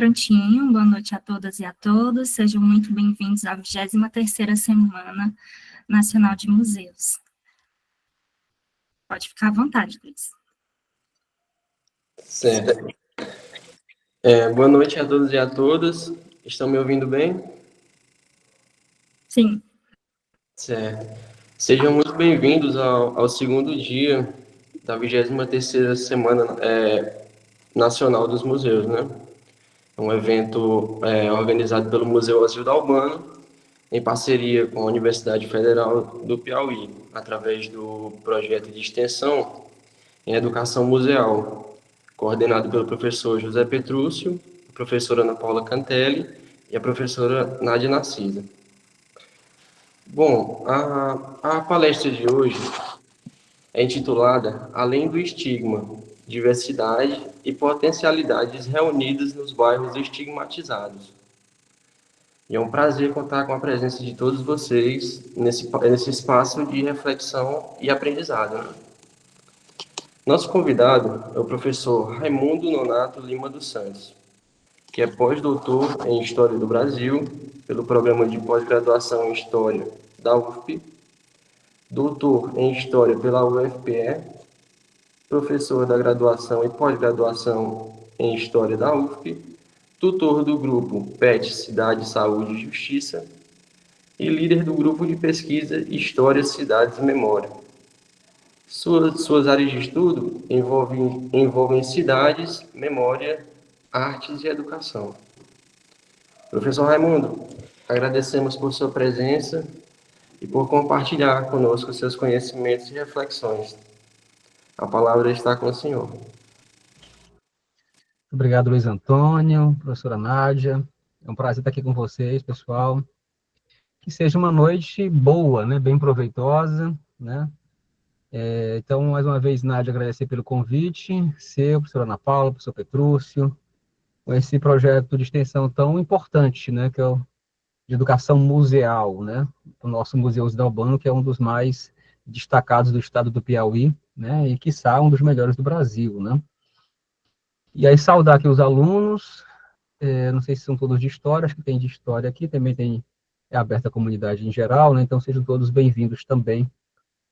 prontinho. Boa noite a todas e a todos. Sejam muito bem-vindos à 23ª Semana Nacional de Museus. Pode ficar à vontade, Luiz. Certo. Boa noite a todos e a todas. Estão me ouvindo bem? Sim. Certo. Sejam muito bem-vindos ao segundo dia da 23ª Semana Nacional dos Museus, né? É um evento organizado pelo Museu Asildo Albano, em parceria com a Universidade Federal do Piauí, através do projeto de extensão em Educação Museal, coordenado pelo professor José Petrúcio, a professora Ana Paula Cantelli e a professora Nádia Narcisa. Bom, a palestra de hoje é intitulada Além do Estigma, Diversidade e Potencialidades Reunidas nos Bairros Estigmatizados. E é um prazer contar com a presença de todos vocês nesse espaço de reflexão e aprendizado, né? Nosso convidado é o professor Raimundo Nonato Lima dos Santos, que é pós-doutor em História do Brasil pelo Programa de Pós-Graduação em História da UFP, doutor em História pela UFPE, professor da graduação e pós-graduação em História da UFP, tutor do grupo PET Cidade, Saúde e Justiça e líder do grupo de pesquisa História, Cidades e Memória. Suas áreas de estudo envolvem cidades, memória, artes e educação. Professor Raimundo, agradecemos por sua presença e por compartilhar conosco seus conhecimentos e reflexões. A palavra está com o senhor. Obrigado, Luiz Antônio, professora Nádia. É um prazer estar aqui com vocês, pessoal. Que seja uma noite boa, né? Bem proveitosa, né? Então, mais uma vez, Nádia, agradecer pelo convite, professora Ana Paula, professor Petrúcio, com esse projeto de extensão tão importante, né? Que é o de educação museal, né? O nosso Museu Asildo Albano, que é um dos mais destacados do estado do Piauí, né? E, quiçá, um dos melhores do Brasil, né? E aí, saudar aqui os alunos, não sei se são todos de História, acho que tem de História aqui, também é aberta a comunidade em geral, né? Então, sejam todos bem-vindos também.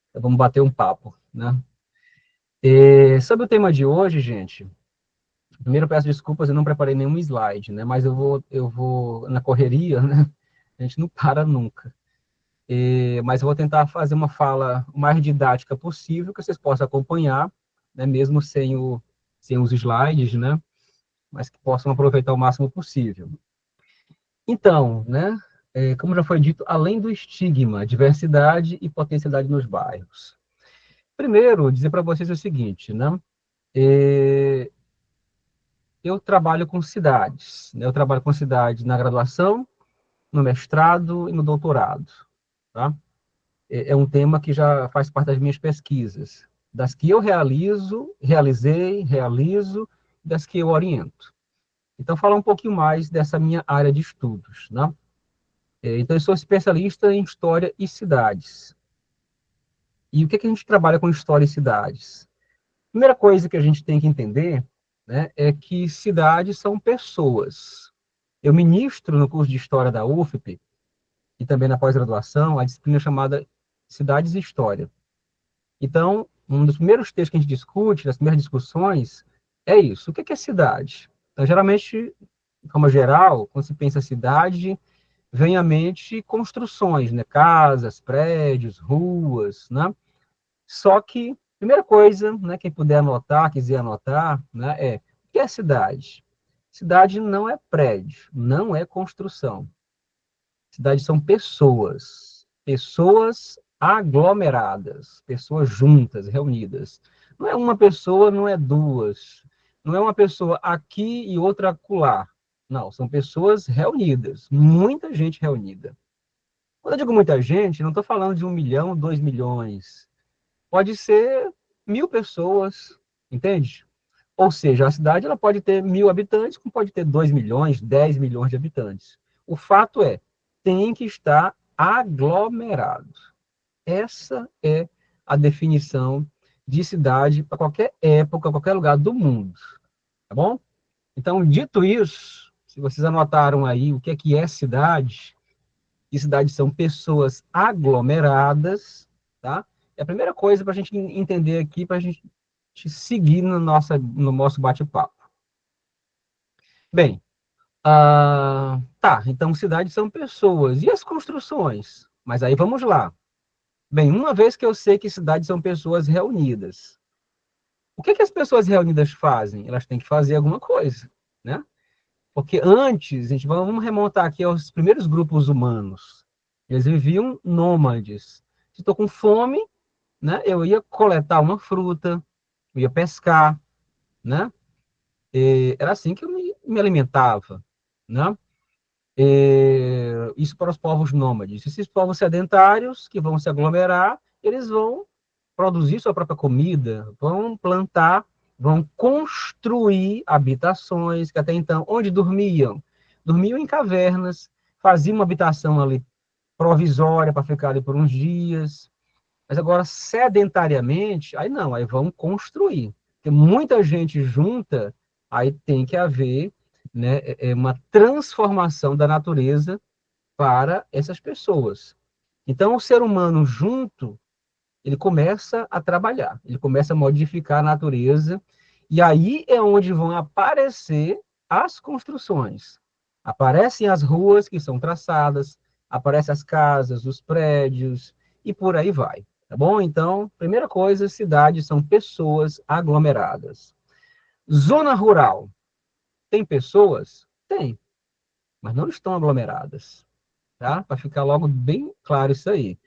Então, vamos bater um papo, né? Sobre o tema de hoje, gente, primeiro eu peço desculpas, eu não preparei nenhum slide, né? Mas eu vou na correria, né? A gente não para nunca. Mas eu vou tentar fazer uma fala o mais didática possível, que vocês possam acompanhar, né? Mesmo sem os slides, né? Mas que possam aproveitar o máximo possível. Então, né? Como já foi dito, além do estigma, diversidade e potencialidade nos bairros. Primeiro, dizer para vocês o seguinte, né? Eu trabalho com cidades, né? Eu trabalho com cidades na graduação, no mestrado e no doutorado, tá? É um tema que já faz parte das minhas pesquisas, das que eu realizo, das que eu oriento. Então, falar um pouquinho mais dessa minha área de estudos, né? Então, eu sou especialista em história e cidades. E o que a gente trabalha com história e cidades? Primeira coisa que a gente tem que entender, né, é que cidades são pessoas. Eu ministro no curso de História da UFP e também na pós-graduação a disciplina chamada Cidades e História. Então, um dos primeiros textos que a gente discute, das primeiras discussões, é isso. O que é cidade? Então, geralmente, de forma geral, quando se pensa cidade, vem à mente construções, né? Casas, prédios, ruas, né? Só que, primeira coisa, né, quem puder anotar, quiser anotar, né, o que é cidade? Cidade não é prédio, não é construção. Cidade são pessoas, pessoas aglomeradas, pessoas juntas, reunidas. Não é uma pessoa, não é duas. Não é uma pessoa aqui e outra acolá. Não, são pessoas reunidas, muita gente reunida. Quando eu digo muita gente, não estou falando de 1 milhão, 2 milhões. Pode ser 1.000 pessoas, entende? Ou seja, a cidade ela pode ter 1.000 habitantes, como pode ter 2 milhões, 10 milhões de habitantes. O fato é, tem que estar aglomerado. Essa é a definição de cidade para qualquer época, qualquer lugar do mundo. Tá bom? Então, dito isso, Se vocês anotaram aí o que é cidade, e cidades são pessoas aglomeradas, tá? É a primeira coisa para a gente entender aqui, para a gente seguir no nosso bate-papo. Bem, tá, então cidades são pessoas. E as construções? Mas aí vamos lá. Bem, uma vez que eu sei que cidades são pessoas reunidas, o que as pessoas reunidas fazem? Elas têm que fazer alguma coisa, né? Porque antes, a gente vamos remontar aqui aos primeiros grupos humanos. Eles viviam nômades. Se estou com fome, né, eu ia coletar uma fruta, eu ia pescar, né? Era assim que eu me alimentava, né? Isso para os povos nômades. Esses povos sedentários que vão se aglomerar, eles vão produzir sua própria comida, vão plantar, vão construir habitações, que até então, onde dormiam? Dormiam em cavernas, faziam uma habitação ali provisória para ficar ali por uns dias. Mas agora, sedentariamente, aí não, aí vão construir. Porque muita gente junta, aí tem que haver, né, uma transformação da natureza para essas pessoas. Então, o ser humano junto, ele começa a trabalhar, ele começa a modificar a natureza, e aí é onde vão aparecer as construções. Aparecem as ruas que são traçadas, aparecem as casas, os prédios, e por aí vai. Tá bom? Então, primeira coisa, cidades são pessoas aglomeradas. Zona rural. Tem pessoas? Tem, mas não estão aglomeradas. Tá? Para ficar logo bem claro isso aí.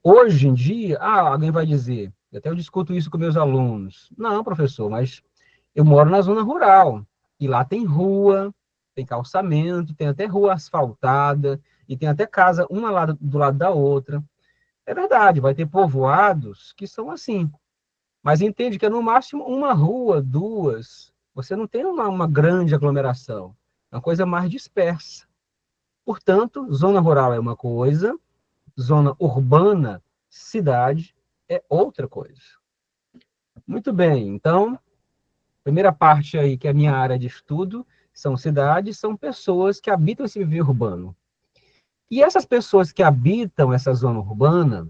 Hoje em dia, alguém vai dizer, até eu discuto isso com meus alunos. Não, professor, mas eu moro na zona rural, e lá tem rua, tem calçamento, tem até rua asfaltada, e tem até casa uma do lado da outra. É verdade, vai ter povoados que são assim, mas entende que é no máximo uma rua, duas, você não tem uma grande aglomeração, é uma coisa mais dispersa. Portanto, zona rural é uma coisa, zona urbana, cidade, é outra coisa. Muito bem, então, primeira parte aí, que é a minha área de estudo, são cidades, são pessoas que habitam esse viver urbano. E essas pessoas que habitam essa zona urbana,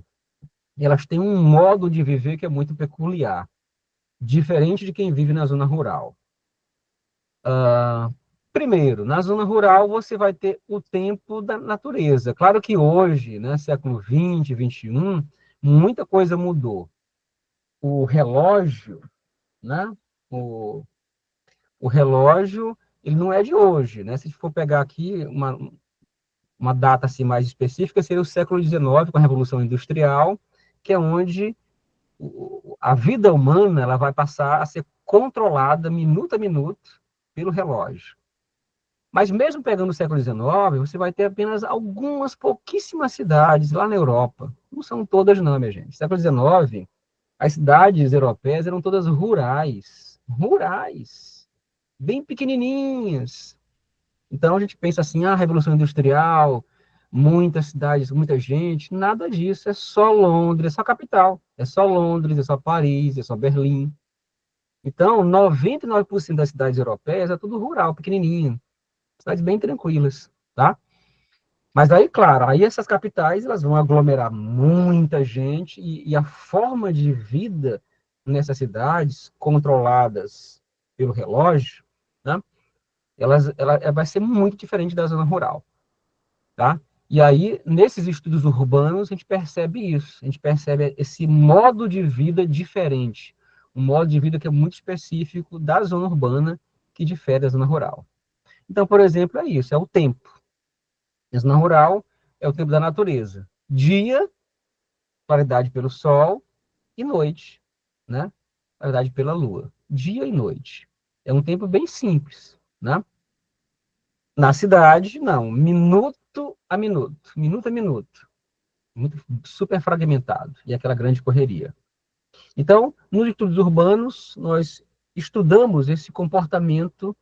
elas têm um modo de viver que é muito peculiar, diferente de quem vive na zona rural. Primeiro, na zona rural você vai ter o tempo da natureza. Claro que hoje, né, século XX, XXI, muita coisa mudou. O relógio, né, o relógio, ele não é de hoje, né? Se a gente for pegar aqui uma data assim mais específica, seria o século XIX, com a Revolução Industrial, que é onde a vida humana ela vai passar a ser controlada minuto a minuto pelo relógio. Mas mesmo pegando o século XIX, você vai ter apenas algumas pouquíssimas cidades lá na Europa. Não são todas não, minha gente. No século XIX, as cidades europeias eram todas rurais. Rurais. Bem pequenininhas. Então a gente pensa assim, Revolução Industrial, muitas cidades, muita gente. Nada disso. É só Londres, é só capital. É só Londres, é só Paris, é só Berlim. Então, 99% das cidades europeias é tudo rural, pequenininho. Cidades bem tranquilas, tá? Mas aí, claro, aí essas capitais elas vão aglomerar muita gente e a forma de vida nessas cidades controladas pelo relógio, né? Ela vai ser muito diferente da zona rural, tá? E aí, nesses estudos urbanos, a gente percebe isso, a gente percebe esse modo de vida diferente, um modo de vida que é muito específico da zona urbana, que difere da zona rural. Então, por exemplo, é isso, é o tempo. A zona rural é o tempo da natureza. Dia, claridade pelo sol, e noite, né? Claridade pela lua. Dia e noite. É um tempo bem simples, né? Na cidade, não. Minuto a minuto. Minuto a minuto. Muito super fragmentado. E aquela grande correria. Então, nos estudos urbanos, nós estudamos esse comportamento,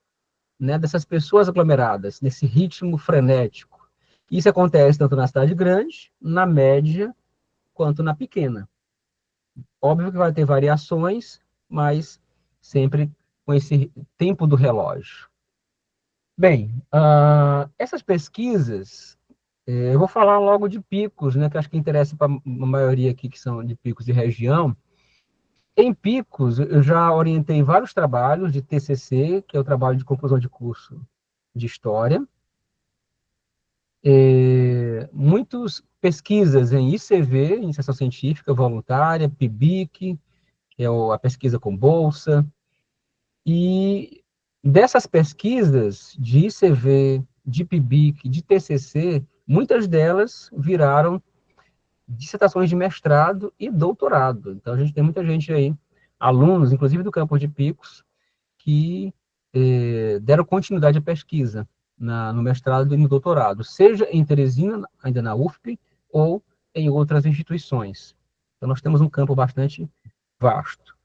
né, dessas pessoas aglomeradas, nesse ritmo frenético. Isso acontece tanto na cidade grande, na média, quanto na pequena. Óbvio que vai ter variações, mas sempre com esse tempo do relógio. Bem, essas pesquisas, eu vou falar logo de picos, né, que acho que interessa para a maioria aqui que são de picos de região. Em picos, eu já orientei vários trabalhos de TCC, que é o trabalho de conclusão de curso de História, muitas pesquisas em ICV, Iniciação Científica Voluntária, PIBIC, que é a pesquisa com bolsa, e dessas pesquisas de ICV, de PIBIC, de TCC, muitas delas viraram dissertações de mestrado e doutorado. Então, a gente tem muita gente aí, alunos, inclusive do campus de Picos, que deram continuidade à pesquisa no mestrado e no doutorado, seja em Teresina, ainda na UFP, ou em outras instituições. Então, nós temos um campo bastante vasto.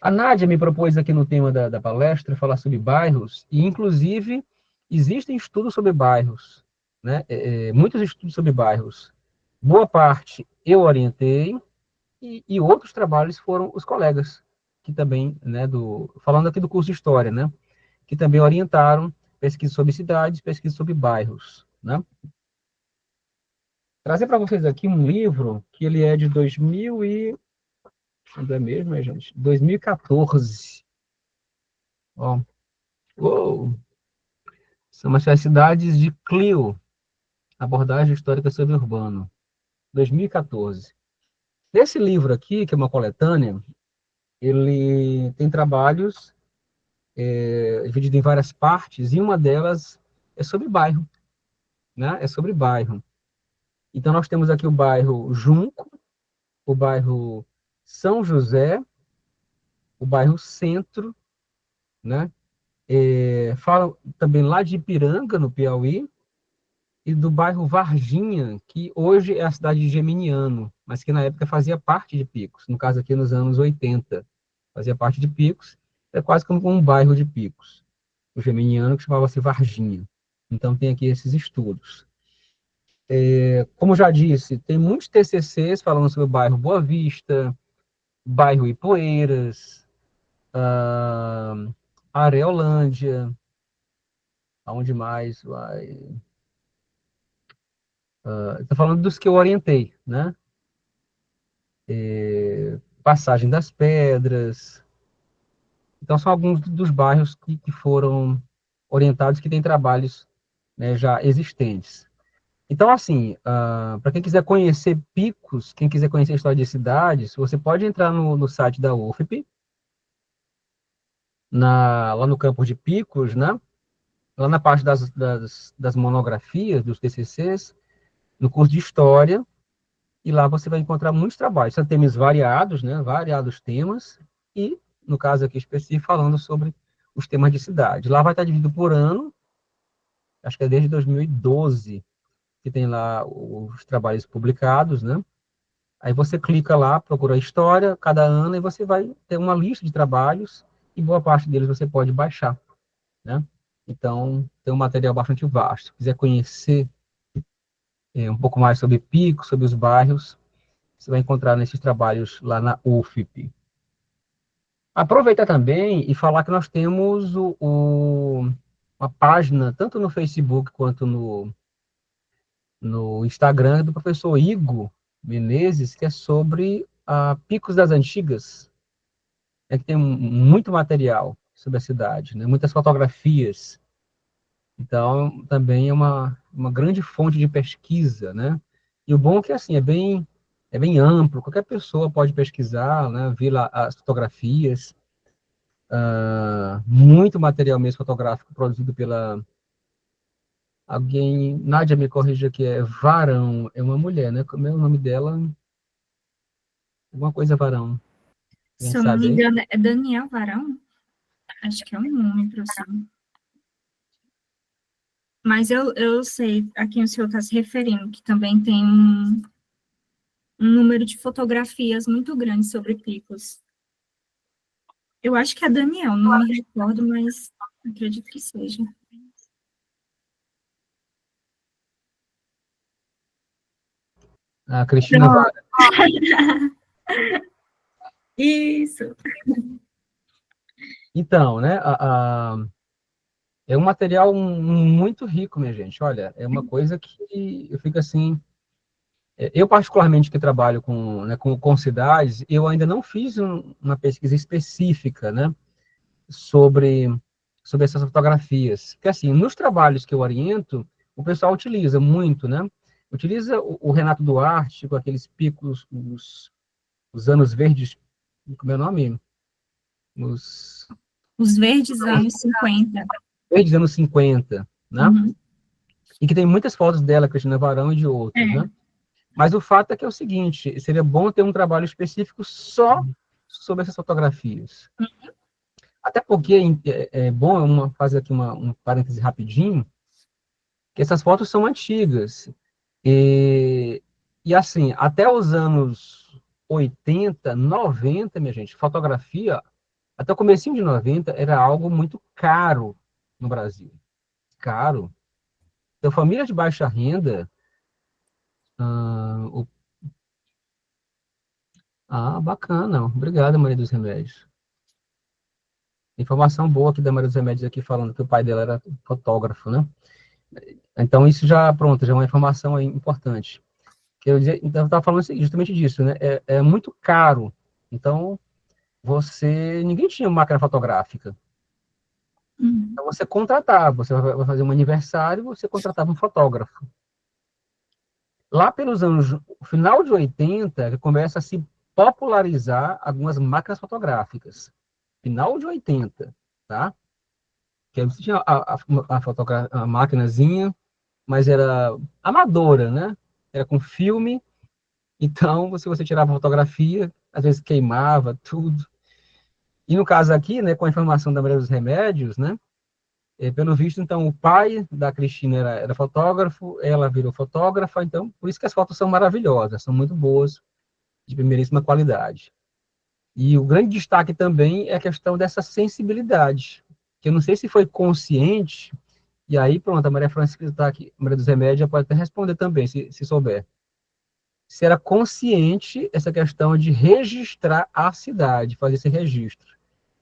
A Nádia me propôs aqui no tema da palestra falar sobre bairros, e, inclusive, existem estudos sobre bairros, né? Muitos estudos sobre bairros. Boa parte eu orientei, e outros trabalhos foram os colegas, que também, né, falando aqui do curso de História, né, que também orientaram pesquisa sobre cidades, pesquisa sobre bairros, né. Trazer para vocês aqui um livro que ele é de 2000 e... Não é mesmo, gente? 2014. Ó, uou, são as cidades de Clio, abordagem histórica sobre urbano, 2014. Nesse livro aqui, que é uma coletânea, ele tem trabalhos dividido em várias partes, e uma delas é sobre bairro, né? É sobre bairro. Então, nós temos aqui o bairro Junco, o bairro São José, o bairro Centro, né? Fala também lá de Ipiranga, no Piauí, e do bairro Varginha, que hoje é a cidade de Geminiano, mas que na época fazia parte de Picos, no caso aqui nos anos 80, fazia parte de Picos, é quase como um bairro de Picos, o Geminiano, que chamava-se Varginha. Então, tem aqui esses estudos. Como já disse, tem muitos TCCs falando sobre o bairro Boa Vista, bairro Ipueiras, Areolândia, aonde mais vai... Estou falando dos que eu orientei, né? Passagem das Pedras. Então, são alguns dos bairros que foram orientados, que têm trabalhos, né, já existentes. Então, assim, para quem quiser conhecer Picos, quem quiser conhecer a história de cidades, você pode entrar no site da UFP, lá no campo de Picos, né? Lá na parte das monografias, dos TCCs, no curso de História, e lá você vai encontrar muitos trabalhos. São temas variados, né? Variados temas, e, no caso aqui específico, falando sobre os temas de cidade. Lá vai estar dividido por ano, acho que é desde 2012, que tem lá os trabalhos publicados, né? Aí você clica lá, procura a história, cada ano, e você vai ter uma lista de trabalhos, e boa parte deles você pode baixar, né? Então, tem um material bastante vasto. Se quiser conhecer um pouco mais sobre Pico, sobre os bairros, você vai encontrar nesses trabalhos lá na UFP. Aproveitar também e falar que nós temos uma página, tanto no Facebook quanto no Instagram, do professor Igor Menezes, que é sobre Picos das Antigas, que tem muito material sobre a cidade, né? Muitas fotografias. Então, também é uma grande fonte de pesquisa, né? E o bom é que, assim, é bem amplo, qualquer pessoa pode pesquisar, né? Ver lá as fotografias, muito material mesmo fotográfico produzido pela alguém, Nádia me corrija aqui, é Varão, é uma mulher, né? Como é o nome dela? Alguma coisa Varão, quem Se eu não me sabe aí? engano, é Daniel Varão? Acho que é um nome, professor. Mas eu sei a quem o senhor está se referindo, que também tem um número de fotografias muito grande sobre Picos. Eu acho que é Daniel, não me recordo, mas acredito que seja. A Cristina Varão. Isso. Então, né? É um material muito rico, minha gente. Olha, é uma coisa que eu fico assim. Eu, particularmente, que trabalho com, né, com cidades, eu ainda não fiz uma pesquisa específica, né, sobre, sobre essas fotografias. Porque, assim, nos trabalhos que eu oriento, o pessoal utiliza muito, né? Utiliza o Renato Duarte com aqueles picos, os anos verdes, como é o nome? Os verdes anos 50. Verdes anos 50, né? Uhum. E que tem muitas fotos dela, Cristina Varão e de outros, É. né? Mas o fato é que é o seguinte, seria bom ter um trabalho específico só sobre essas fotografias. Até porque é bom fazer aqui um parêntese rapidinho, que essas fotos são antigas. E, e assim, até os anos 80, 90, minha gente, fotografia, até o comecinho de 90, era algo muito caro no Brasil. Caro. Então, família de baixa renda, ah, bacana. Obrigado, Maria dos Remédios. Informação boa aqui da Maria dos Remédios aqui falando que o pai dela era fotógrafo, né? Então, isso já, pronto, já é uma informação aí importante. Então, eu estava falando justamente disso, né? É muito caro. Então, ninguém tinha máquina fotográfica. Uhum. Então, você contratava, você vai fazer um aniversário, você contratava um fotógrafo. Lá pelos anos, final de 80, que começa a se popularizar algumas máquinas fotográficas. Final de 80, tá? Que aí você tinha a maquinazinha, mas era amadora, né? Era com filme, então se você tirava fotografia, às vezes queimava tudo. E no caso aqui, né, com a informação da Maria dos Remédios, né? Pelo visto, então, o pai da Cristina era fotógrafo, ela virou fotógrafa, então, por isso que as fotos são maravilhosas, são muito boas, de primeiríssima qualidade. E o grande destaque também é a questão dessa sensibilidade, que eu não sei se foi consciente, e aí, pronto, a Maria Francisca está aqui, a Maria dos Remédios pode até responder também, se souber. Se era consciente essa questão de registrar a cidade, fazer esse registro.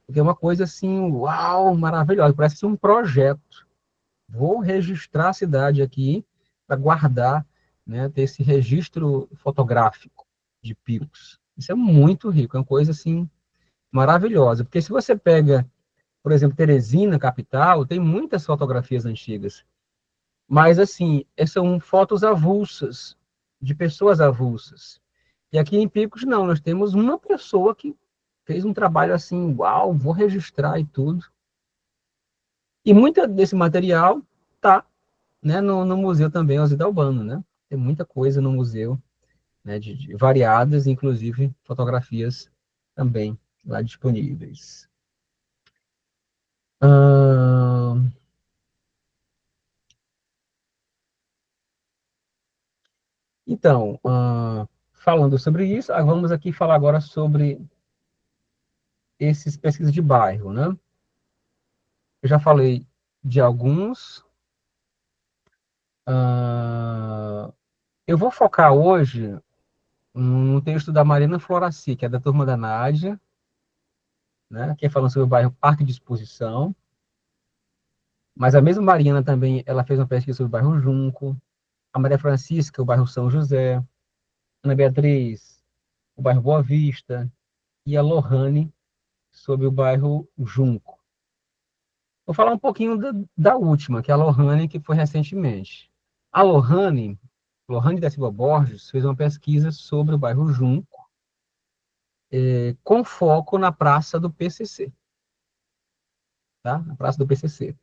Porque é uma coisa assim, uau, maravilhosa, parece ser um projeto. Vou registrar a cidade aqui para guardar, né, ter esse registro fotográfico de picos. Isso é muito rico, é uma coisa assim maravilhosa. Porque se você pega, por exemplo, Teresina, capital, tem muitas fotografias antigas. Mas, assim, são fotos avulsas, de pessoas avulsas. E aqui em Picos, não, nós temos uma pessoa que fez um trabalho assim, uau, vou registrar e tudo. E muito desse material tá, né, no museu também, Oswaldo Albano, né? Tem muita coisa no museu, né, de variadas, inclusive fotografias também lá disponíveis. Hum, então, falando sobre isso, vamos aqui falar agora sobre esses pesquisas de bairro, né? Eu já falei de alguns. Eu vou focar hoje no texto da Marina Floraci, que é da turma da Nádia, né? Que é falando sobre o bairro Parque de Exposição. Mas a mesma Marina também, ela fez uma pesquisa sobre o bairro Junco. A Maria Francisca, o bairro São José. Ana Beatriz, o bairro Boa Vista. E a Lohane, sobre o bairro Junco. Vou falar um pouquinho da última, que é a Lohane, que foi recentemente. A Lohane da Silva Borges, fez uma pesquisa sobre o bairro Junco, com foco na Praça do PCC. Tá? Na Praça do PCC.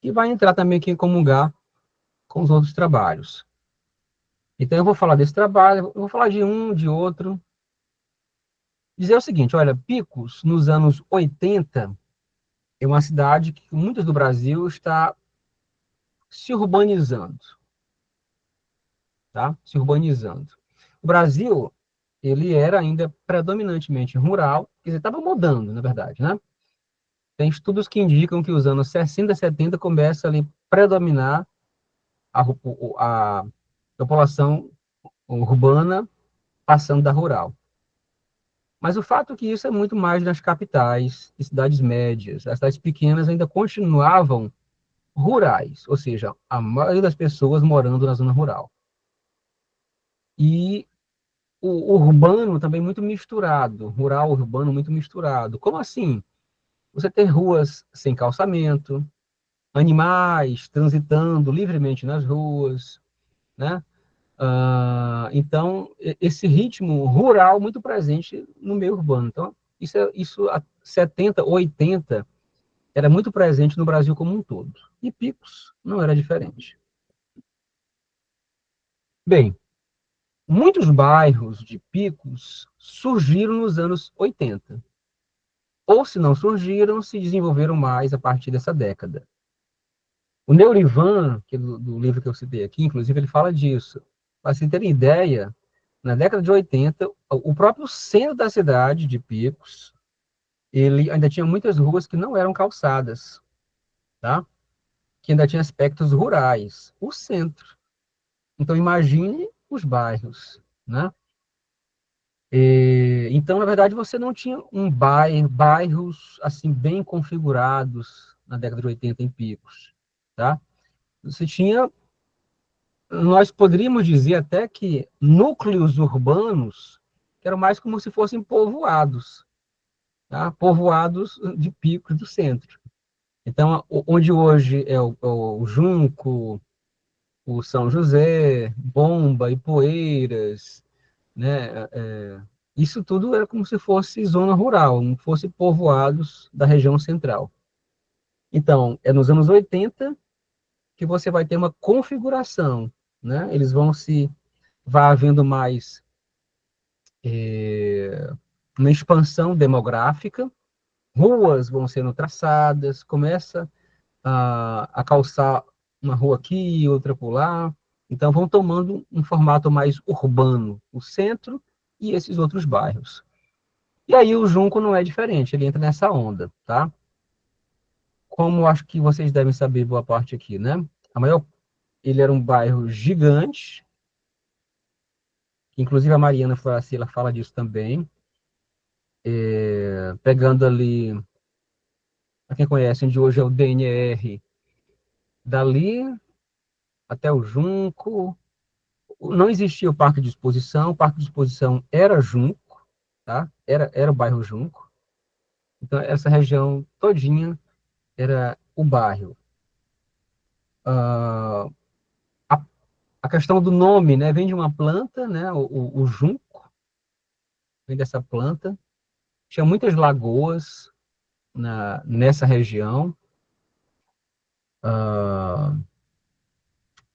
E vai entrar também aqui em comungar com os outros trabalhos. Então, eu vou falar desse trabalho, eu vou falar de um, de outro. Dizer o seguinte, olha, Picos, nos anos 80, é uma cidade que muitas do Brasil está se urbanizando. Tá? Se urbanizando. O Brasil, ele era ainda predominantemente rural, quer dizer, estava mudando, na verdade, né? Tem estudos que indicam que os anos 60, 70 começa ali a predominar a população urbana passando da rural. Mas o fato é que isso é muito mais nas capitais e cidades médias. As cidades pequenas ainda continuavam rurais, ou seja, a maioria das pessoas morando na zona rural. E o urbano também muito misturado, rural, urbano muito misturado. Como assim? Você tem ruas sem calçamento, animais transitando livremente nas ruas, né? Então, esse ritmo rural muito presente no meio urbano. Então, isso há 70, 80, era muito presente no Brasil como um todo. E Picos não era diferente. Bem, muitos bairros de Picos surgiram nos anos 80. Ou, se não surgiram, se desenvolveram mais a partir dessa década. O Neurivan, que é do livro que eu citei aqui, inclusive, ele fala disso. Para vocês terem ideia, na década de 80, o próprio centro da cidade de Picos, ele ainda tinha muitas ruas que não eram calçadas, tá? Que ainda tinha aspectos rurais. O centro. Então, imagine os bairros, né? Então, na verdade, você não tinha bairros assim bem configurados na década de 80 em Picos, tá? Você tinha, nós poderíamos dizer até que núcleos urbanos que eram mais como se fossem povoados, tá? Povoados de Picos do centro. Então, onde hoje é o Junco, o São José, Bomba, Ipueiras, né? Isso tudo era como se fosse zona rural, como se fosse povoados da região central. Então, é nos anos 80 que você vai ter uma configuração, né? Vai havendo mais uma expansão demográfica, ruas vão sendo traçadas, começa a calçar uma rua aqui, outra por lá, então vão tomando um formato mais urbano, o centro e esses outros bairros. E aí o Junco não é diferente, ele entra nessa onda, tá? Como acho que vocês devem saber boa parte aqui, né? Ele era um bairro gigante, inclusive a Mariana Floracila fala disso também, pegando ali, para quem conhece, onde hoje é o DNR, dali até o Junco, não existia o parque de exposição era Junco, tá? Era o bairro Junco, então essa região todinha era o bairro. Ah, a questão do nome, né, vem de uma planta, né, o junco, vem dessa planta. Tinha muitas lagoas nessa região.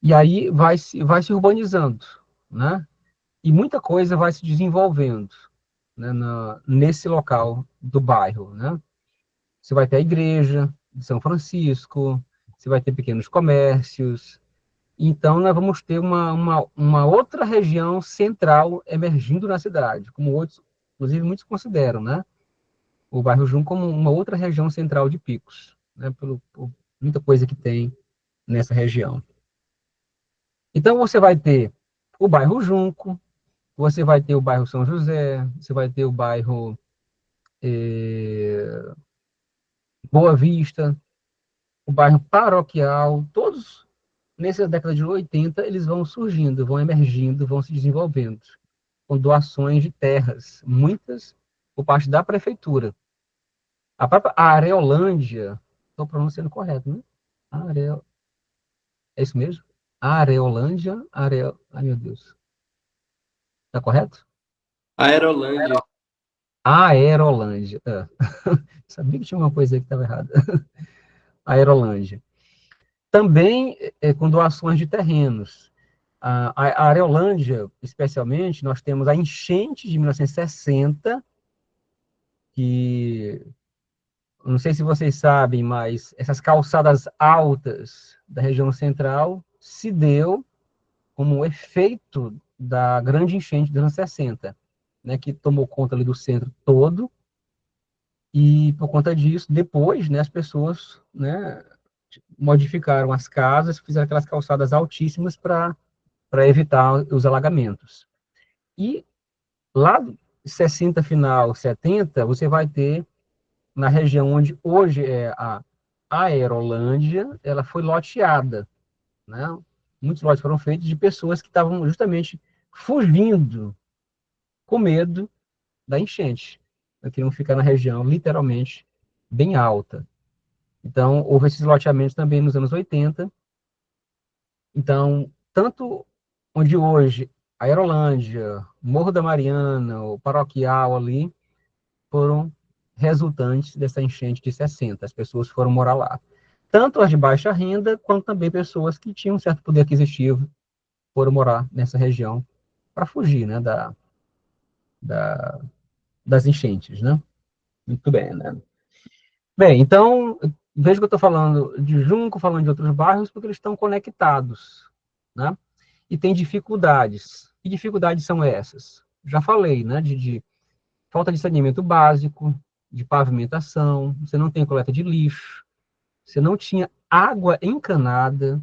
E aí vai se urbanizando, né? E muita coisa vai se desenvolvendo, né, nesse local do bairro, né? Você vai ter a igreja de São Francisco, você vai ter pequenos comércios. Então, nós vamos ter uma outra região central emergindo na cidade, como outros, inclusive muitos consideram, né? O bairro Junco como uma outra região central de Picos, né? Por muita coisa que tem nessa região. Então, você vai ter o bairro Junco, você vai ter o bairro São José, você vai ter o bairro Boa Vista, o bairro Paroquial, todos nessa década de 80 eles vão surgindo, vão emergindo, vão se desenvolvendo, com doações de terras, muitas por parte da prefeitura. A própria Areolândia, estou pronunciando correto, né? É isso mesmo? Areolândia, ai meu Deus. Está correto? Aerolândia. Aerolândia. Sabia que tinha uma coisa aí que estava errada. Aerolândia. Também com doações de terrenos. A Areolândia, especialmente, nós temos a enchente de 1960, que não sei se vocês sabem, mas essas calçadas altas da região central se deu como efeito da grande enchente dos anos 60, né, que tomou conta ali do centro todo, e por conta disso, depois, né, as pessoas, né, modificaram as casas, fizeram aquelas calçadas altíssimas para evitar os alagamentos. E lá 60 final, 70, você vai ter na região onde hoje é a Aerolândia, ela foi loteada, né? Muitos lotes foram feitos de pessoas que estavam justamente fugindo com medo da enchente. Queriam ficar na região, literalmente, bem alta. Então, houve esses loteamentos também nos anos 80. Então, tanto onde hoje a Aerolândia, Morro da Mariana, o Paroquial ali, foram resultantes dessa enchente de 60. As pessoas foram morar lá. Tanto as de baixa renda, quanto também pessoas que tinham um certo poder aquisitivo foram morar nessa região para fugir, né, da, das enchentes, né? Muito bem, né? Bem, então, veja que eu estou falando de Junco, falando de outros bairros, porque eles estão conectados, né? E tem dificuldades. Que dificuldades são essas? Já falei, né, de falta de saneamento básico, de pavimentação, você não tem coleta de lixo, você não tinha água encanada,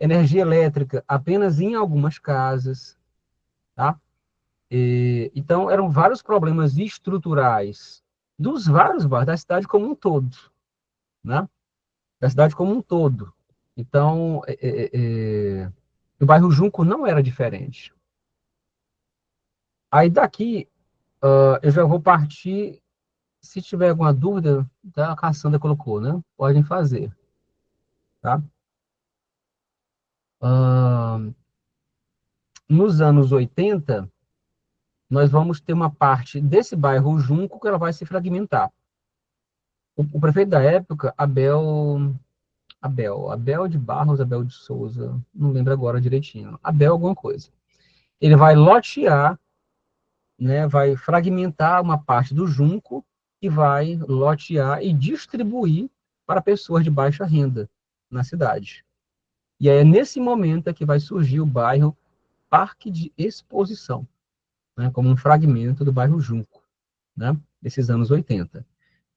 energia elétrica apenas em algumas casas, tá? Então, eram vários problemas estruturais dos vários bairros da cidade como um todo, né? Da cidade como um todo. Então, o bairro Junco não era diferente. Aí daqui, eu já vou partir, se tiver alguma dúvida, tá, a Cassandra colocou, né? Podem fazer, tá? Nos anos 80, nós vamos ter uma parte desse bairro Junco que ela vai se fragmentar. O prefeito da época, Abel de Barros, Abel de Souza, não lembro agora direitinho, Abel alguma coisa. Ele vai lotear, né, vai fragmentar uma parte do Junco e vai lotear e distribuir para pessoas de baixa renda na cidade. E é nesse momento que vai surgir o bairro Parque de Exposição, né, como um fragmento do bairro Junco, né, desses anos 80.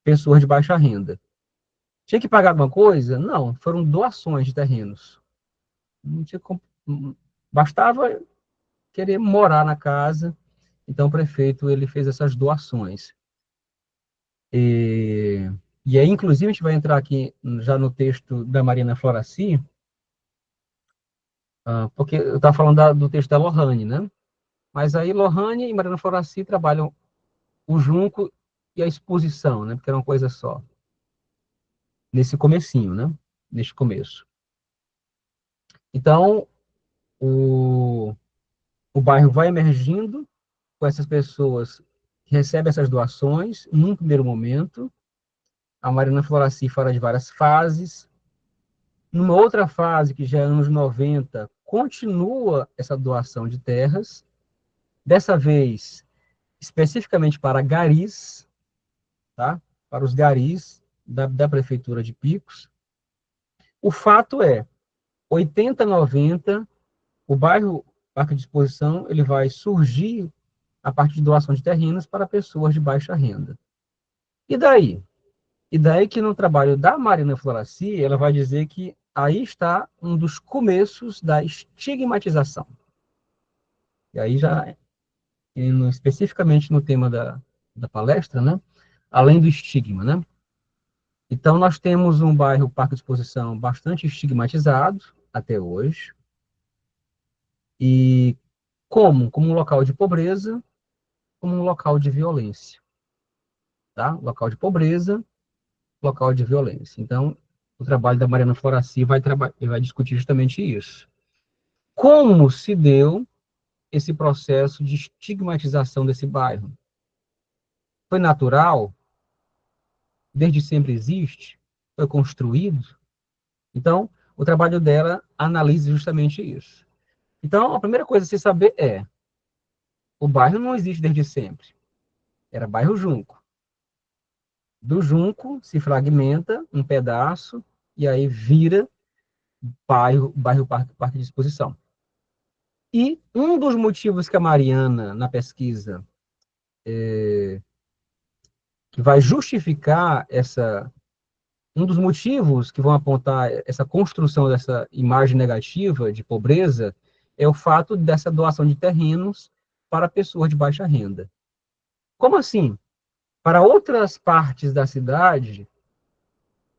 Pessoas de baixa renda. Tinha que pagar alguma coisa? Não, foram doações de terrenos. Não tinha bastava querer morar na casa, então o prefeito ele fez essas doações. E aí, inclusive, a gente vai entrar aqui já no texto da Mariana Floracy, porque eu estava falando do texto da Lohane, né? Mas aí Lohane e Mariana Floracy trabalham o junco e a exposição, né? Porque era uma coisa só. Nesse comecinho, né? Neste começo. Então, o bairro vai emergindo com essas pessoas que recebem essas doações, num primeiro momento. A Mariana Floracy fala de várias fases. Numa outra fase, que já é anos 90, continua essa doação de terras, dessa vez especificamente para garis, tá? Para os garis da Prefeitura de Picos. O fato é, 80, 90, o bairro Parque de Exposição ele vai surgir a partir de doação de terrenos para pessoas de baixa renda. E daí? E daí que no trabalho da Mariana Floracy, ela vai dizer que aí está um dos começos da estigmatização. E aí já, especificamente no tema da palestra, né? Além do estigma, né? Então, nós temos um bairro Parque de Exposição bastante estigmatizado até hoje. E como? Como um local de pobreza, como um local de violência. Tá? Local de pobreza, local de violência. Então, o trabalho da Mariana Floracy vai discutir justamente isso. Como se deu esse processo de estigmatização desse bairro? Foi natural? Desde sempre existe? Foi construído? Então, o trabalho dela analisa justamente isso. Então, a primeira coisa a se saber é: o bairro não existe desde sempre. Era bairro Junco. Do Junco se fragmenta um pedaço e aí vira bairro Parque de Exposição. E um dos motivos que a Mariana, na pesquisa, que vai justificar um dos motivos que vão apontar essa construção dessa imagem negativa de pobreza é o fato dessa doação de terrenos para pessoas de baixa renda. Como assim? Para outras partes da cidade,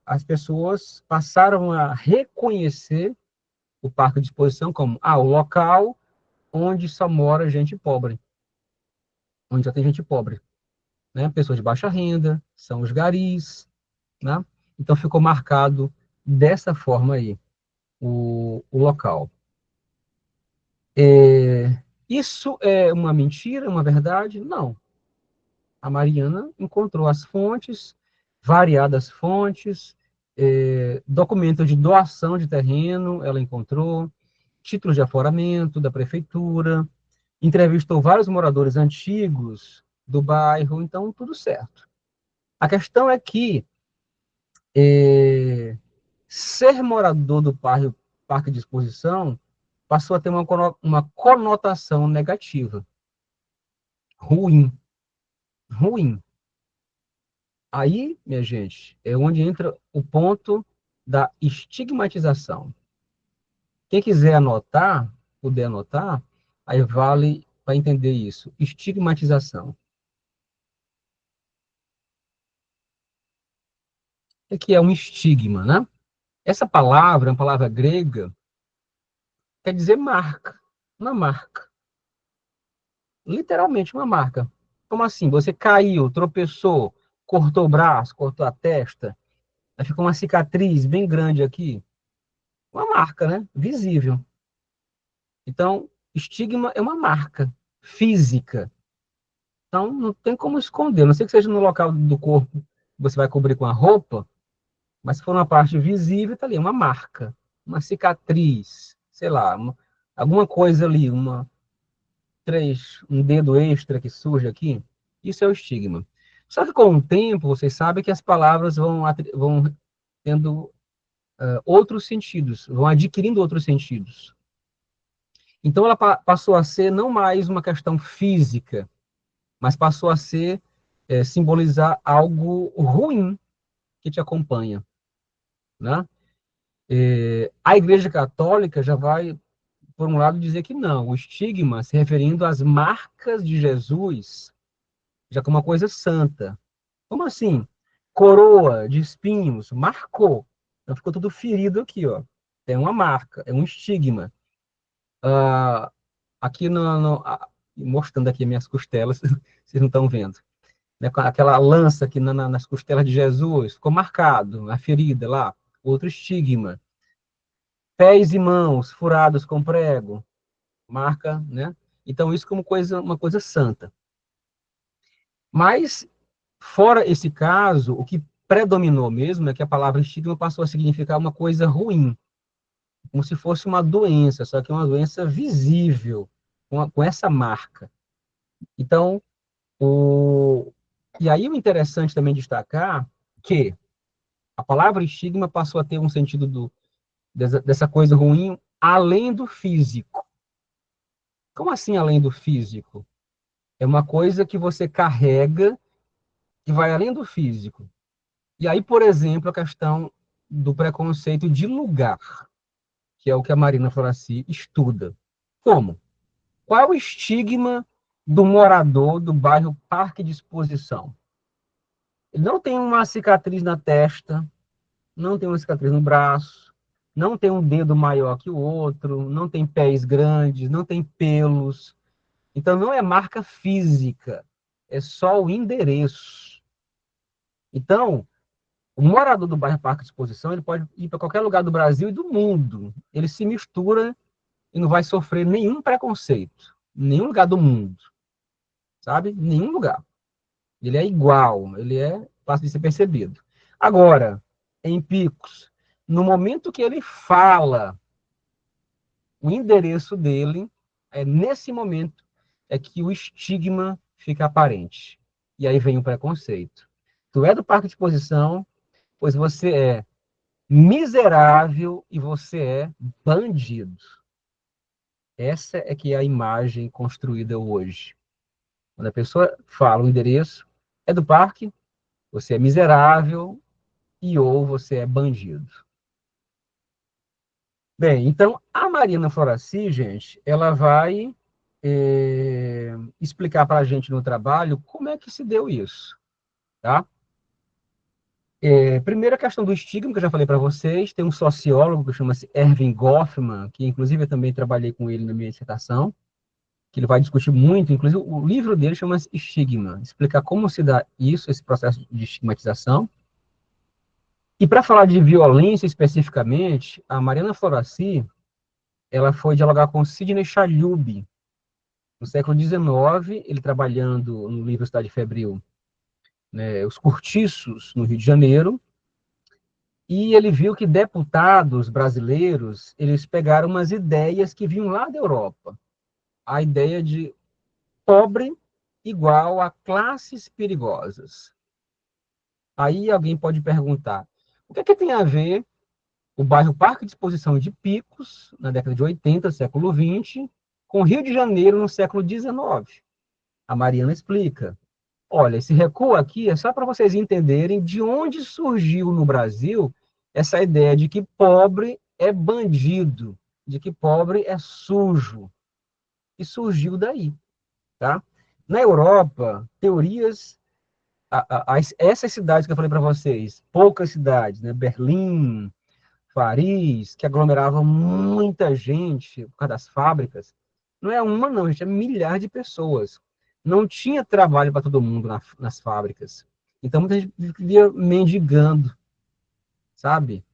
as pessoas passaram a reconhecer o parque de exposição como o local onde só mora gente pobre, onde só tem gente pobre, né? Pessoas de baixa renda, são os garis, né? Então ficou marcado dessa forma aí o local. Isso é uma mentira, uma verdade? Não. A Mariana encontrou as fontes, variadas fontes, documentos de doação de terreno, ela encontrou, títulos de aforamento da prefeitura, entrevistou vários moradores antigos do bairro, então tudo certo. A questão é que ser morador do parque de exposição passou a ter uma conotação negativa, ruim, ruim. Aí, minha gente, é onde entra o ponto da estigmatização. Quem quiser anotar, puder anotar, aí vale para entender isso. Estigmatização. O que é um estigma, né? Essa palavra, é uma palavra grega, quer dizer marca, uma marca. Literalmente uma marca. Como assim? Você caiu, tropeçou, cortou o braço, cortou a testa, aí ficou uma cicatriz bem grande aqui. Uma marca, né? Visível. Então, estigma é uma marca física. Então, não tem como esconder. Não sei que seja no local do corpo que você vai cobrir com a roupa, mas se for uma parte visível, está ali, uma marca, uma cicatriz, sei lá, alguma coisa ali, um dedo extra que surge aqui. Isso é o estigma. Só que com o tempo, vocês sabem que as palavras vão tendo outros sentidos, vão adquirindo outros sentidos. Então, ela passou a ser não mais uma questão física, mas passou a ser simbolizar algo ruim que te acompanha, né? A Igreja Católica já vai, por um lado, dizer que não, o estigma se referindo às marcas de Jesus, já como uma coisa santa. Como assim? Coroa de espinhos, marcou. Então ficou tudo ferido aqui, ó. É uma marca, é um estigma. Aqui mostrando aqui minhas costelas, vocês não estão vendo. Né, aquela lança aqui nas costelas de Jesus, ficou marcado, a ferida lá, outro estigma. Pés e mãos furados com prego, marca, né? Então, isso como uma coisa santa. Mas, fora esse caso, o que predominou mesmo é que a palavra estigma passou a significar uma coisa ruim, como se fosse uma doença, só que uma doença visível, com essa marca. Então, e aí o interessante também destacar que a palavra estigma passou a ter um sentido dessa coisa ruim além do físico. Como assim além do físico? É uma coisa que você carrega e vai além do físico. E aí, por exemplo, a questão do preconceito de lugar, que é o que a Marina Floracy estuda. Como? Qual é o estigma do morador do bairro Parque de Exposição? Ele não tem uma cicatriz na testa, não tem uma cicatriz no braço, não tem um dedo maior que o outro, não tem pés grandes, não tem pelos. Então, não é marca física, é só o endereço. Então, o morador do bairro Parque de Exposição, ele pode ir para qualquer lugar do Brasil e do mundo. Ele se mistura e não vai sofrer nenhum preconceito. Em nenhum lugar do mundo. Sabe? Nenhum lugar. Ele é igual, ele é fácil de ser percebido. Agora, em Picos, no momento que ele fala o endereço dele, nesse momento é que o estigma fica aparente. E aí vem o preconceito. Tu é do Parque de Exposição, pois você é miserável e você é bandido. Essa é que é a imagem construída hoje. Quando a pessoa fala o endereço, é do parque, você é miserável ou você é bandido. Bem, então, a Marina Floracy, gente, ela vai explicar para a gente no trabalho como é que se deu isso, tá? Primeiro, a questão do estigma, que eu já falei para vocês. Tem um sociólogo que chama-se Erving Goffman, que inclusive eu também trabalhei com ele na minha dissertação, que ele vai discutir muito, inclusive o livro dele chama-se Estigma, explicar como se dá isso, esse processo de estigmatização. E para falar de violência especificamente, a Mariana Floracy, ela foi dialogar com Sidney Chalhoub, no século XIX, ele trabalhando no livro Cidade Febril, né, Os Cortiços, no Rio de Janeiro, e ele viu que deputados brasileiros, eles pegaram umas ideias que vinham lá da Europa. A ideia de pobre igual a classes perigosas. Aí alguém pode perguntar, o que é que tem a ver o bairro Parque de Exposição de Picos, na década de 80, século XX, com Rio de Janeiro no século XIX? A Mariana explica. Olha, esse recuo aqui é só para vocês entenderem de onde surgiu no Brasil essa ideia de que pobre é bandido, de que pobre é sujo. E surgiu daí, tá? Na Europa, teorias, essas cidades que eu falei para vocês, poucas cidades, né? Berlim, Paris, que aglomeravam muita gente por causa das fábricas, não é uma, não, gente, é milhares de pessoas. Não tinha trabalho para todo mundo nas fábricas. Então, muita gente vivia mendigando, sabe?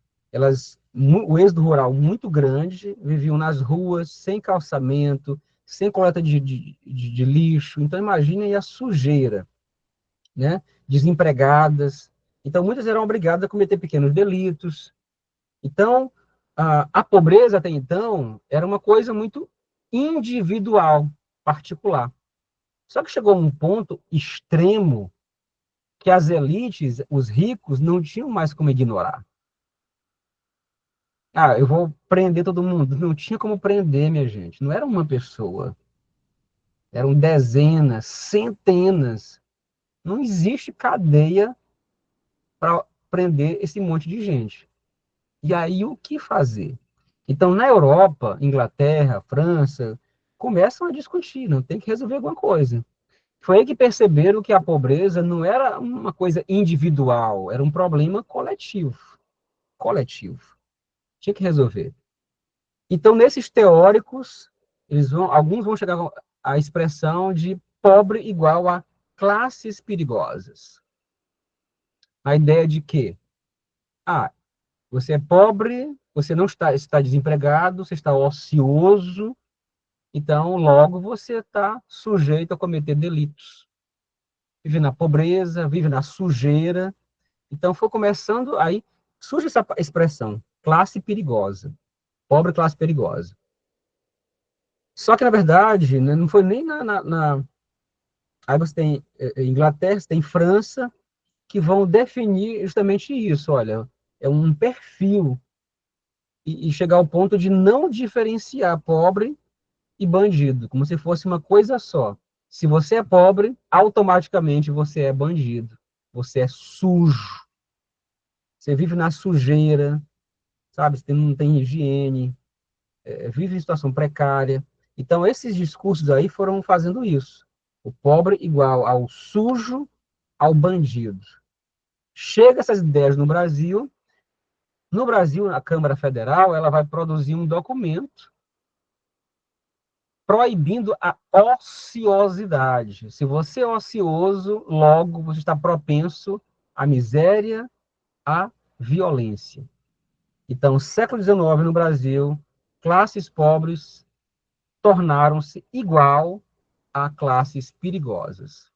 O êxodo rural muito grande, viviam nas ruas, sem calçamento, sem coleta de lixo. Então, imaginem a sujeira, né? Desempregadas. Então, muitas eram obrigadas a cometer pequenos delitos. Então, a pobreza até então era uma coisa muito individual, particular. Só que chegou a um ponto extremo que as elites, os ricos, não tinham mais como ignorar. Ah, eu vou prender todo mundo. Não tinha como prender, minha gente. Não era uma pessoa. Eram dezenas, centenas. Não existe cadeia para prender esse monte de gente. E aí, o que fazer? Então, na Europa, Inglaterra, França, começam a discutir, não tem que resolver alguma coisa. Foi aí que perceberam que a pobreza não era uma coisa individual, era um problema coletivo. Coletivo. Tinha que resolver. Então, nesses teóricos, alguns vão chegar à expressão de pobre igual a classes perigosas. A ideia de que, você é pobre, você não está desempregado, você está ocioso, então, logo, você está sujeito a cometer delitos. Vive na pobreza, vive na sujeira. Então, foi começando, aí surge essa expressão, classe perigosa. Pobre classe perigosa. Só que, na verdade, né, não foi nem Aí você tem Inglaterra, você tem França, que vão definir justamente isso. Olha, é um perfil. E chegar ao ponto de não diferenciar pobre e bandido, como se fosse uma coisa só. Se você é pobre, automaticamente você é bandido. Você é sujo. Você vive na sujeira, sabe? Você não tem higiene, vive em situação precária. Então, esses discursos aí foram fazendo isso. O pobre igual ao sujo, ao bandido. Chega essas ideias no Brasil. No Brasil, a Câmara Federal, ela vai produzir um documento proibindo a ociosidade. Se você é ocioso, logo você está propenso à miséria, à violência. Então, século XIX no Brasil, classes pobres tornaram-se igual a classes perigosas.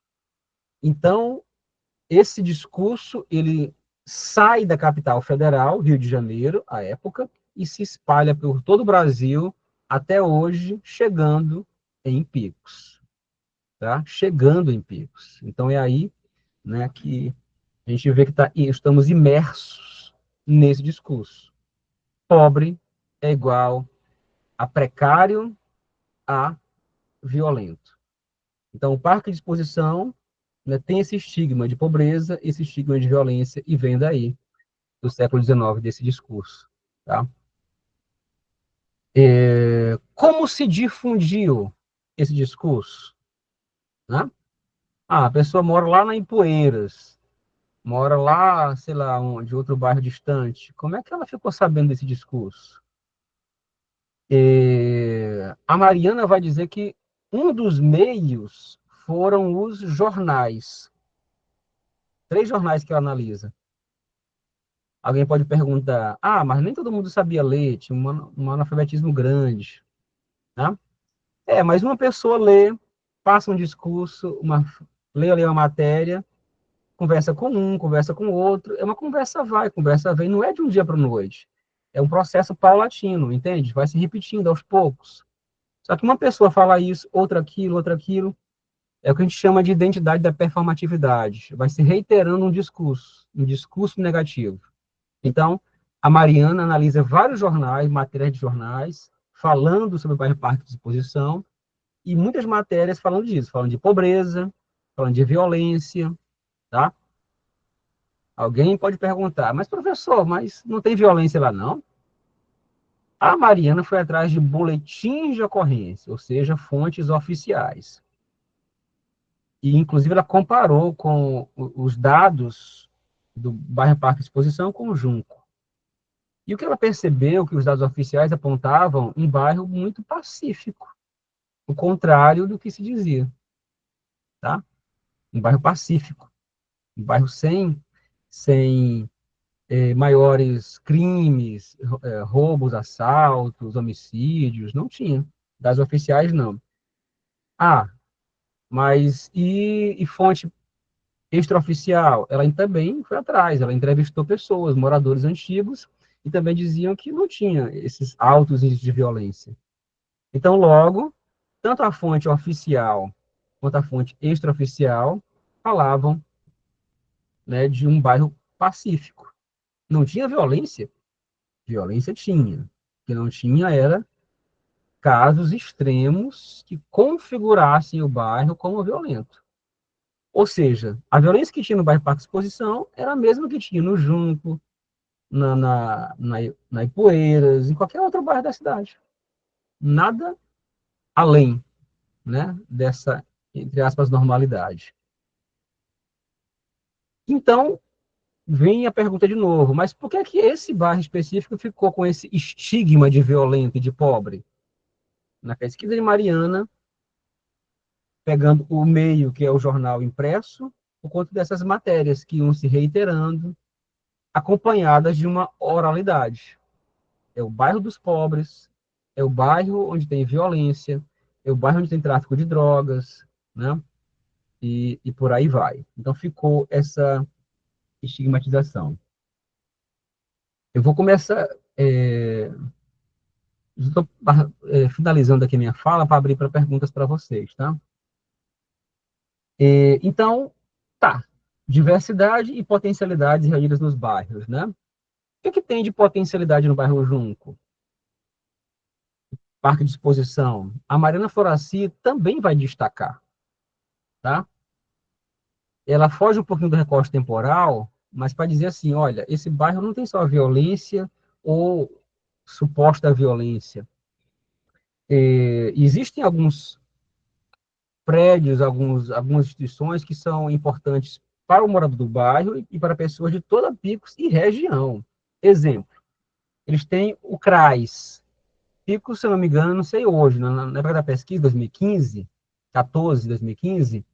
Então, esse discurso, ele sai da capital federal, Rio de Janeiro, à época, e se espalha por todo o Brasil, até hoje, chegando em Picos. Tá? Chegando em Picos. Então, é aí, né, que a gente vê que estamos imersos nesse discurso. Pobre é igual a precário, a violento. Então, o parque de exposição, né, tem esse estigma de pobreza, esse estigma de violência, e vem daí, do século XIX, desse discurso. Tá? Como se difundiu esse discurso, né? Ah, a pessoa mora lá na Ipueiras, mora lá, sei lá, de outro bairro distante. Como é que ela ficou sabendo desse discurso? A Mariana vai dizer que um dos meios foram os jornais. 3 jornais que ela analisa. Alguém pode perguntar, mas nem todo mundo sabia ler, tinha um analfabetismo grande, né? Mas uma pessoa lê, passa um discurso, lê ali uma matéria, conversa com um, conversa com o outro, é uma conversa vai, conversa vem, não é de um dia para a noite. É um processo paulatino, entende? Vai se repetindo aos poucos. Só que uma pessoa fala isso, outra aquilo, é o que a gente chama de identidade da performatividade. Vai se reiterando um discurso negativo. Então, a Mariana analisa vários jornais, matérias de jornais, falando sobre o bairro Parque de Exposição, e muitas matérias falando disso, falando de pobreza, falando de violência, tá? Alguém pode perguntar, mas professor, mas não tem violência lá não? A Mariana foi atrás de boletins de ocorrência, ou seja, fontes oficiais. E, inclusive, ela comparou com os dados do bairro Parque de Exposição com o Junco. E o que ela percebeu que os dados oficiais apontavam um bairro muito pacífico, o contrário do que se dizia, tá? Um bairro pacífico, um bairro sem maiores crimes, roubos, assaltos, homicídios, não tinha. Dados oficiais, não. Mas e fonte extraoficial? Ela também foi atrás, ela entrevistou pessoas, moradores antigos, e também diziam que não tinha esses altos índices de violência. Então, logo, tanto a fonte oficial quanto a fonte extraoficial falavam, né, de um bairro pacífico. Não tinha violência? Violência tinha. O que não tinha era casos extremos que configurassem o bairro como violento. Ou seja, a violência que tinha no bairro Parque Exposição era a mesma que tinha no Junco, na Ipueiras, em qualquer outro bairro da cidade. Nada além, né, dessa, entre aspas, normalidade. Então, vem a pergunta de novo, mas por que é que esse bairro específico ficou com esse estigma de violento e de pobre? Na pesquisa de Mariana, pegando o meio, que é o jornal impresso, por conta dessas matérias que iam se reiterando, acompanhadas de uma oralidade. É o bairro dos pobres, é o bairro onde tem violência, é o bairro onde tem tráfico de drogas, né? E por aí vai. Então ficou essa estigmatização. Eu vou começar, estou finalizando aqui a minha fala para abrir para perguntas para vocês, tá? Então, tá. Diversidade e potencialidades reunidas nos bairros, né? O que tem de potencialidade no bairro Junco? Parque de exposição. A Mariana Floraci também vai destacar, tá? Ela foge um pouquinho do recorte temporal, mas para dizer assim, olha, esse bairro não tem só violência ou suposta violência. Existem alguns prédios, algumas instituições que são importantes para o morador do bairro e para pessoas de toda Picos e região. Exemplo, eles têm o CRAS. Picos, se eu não me engano, não sei hoje, na época da pesquisa, 2015, 14, 2015,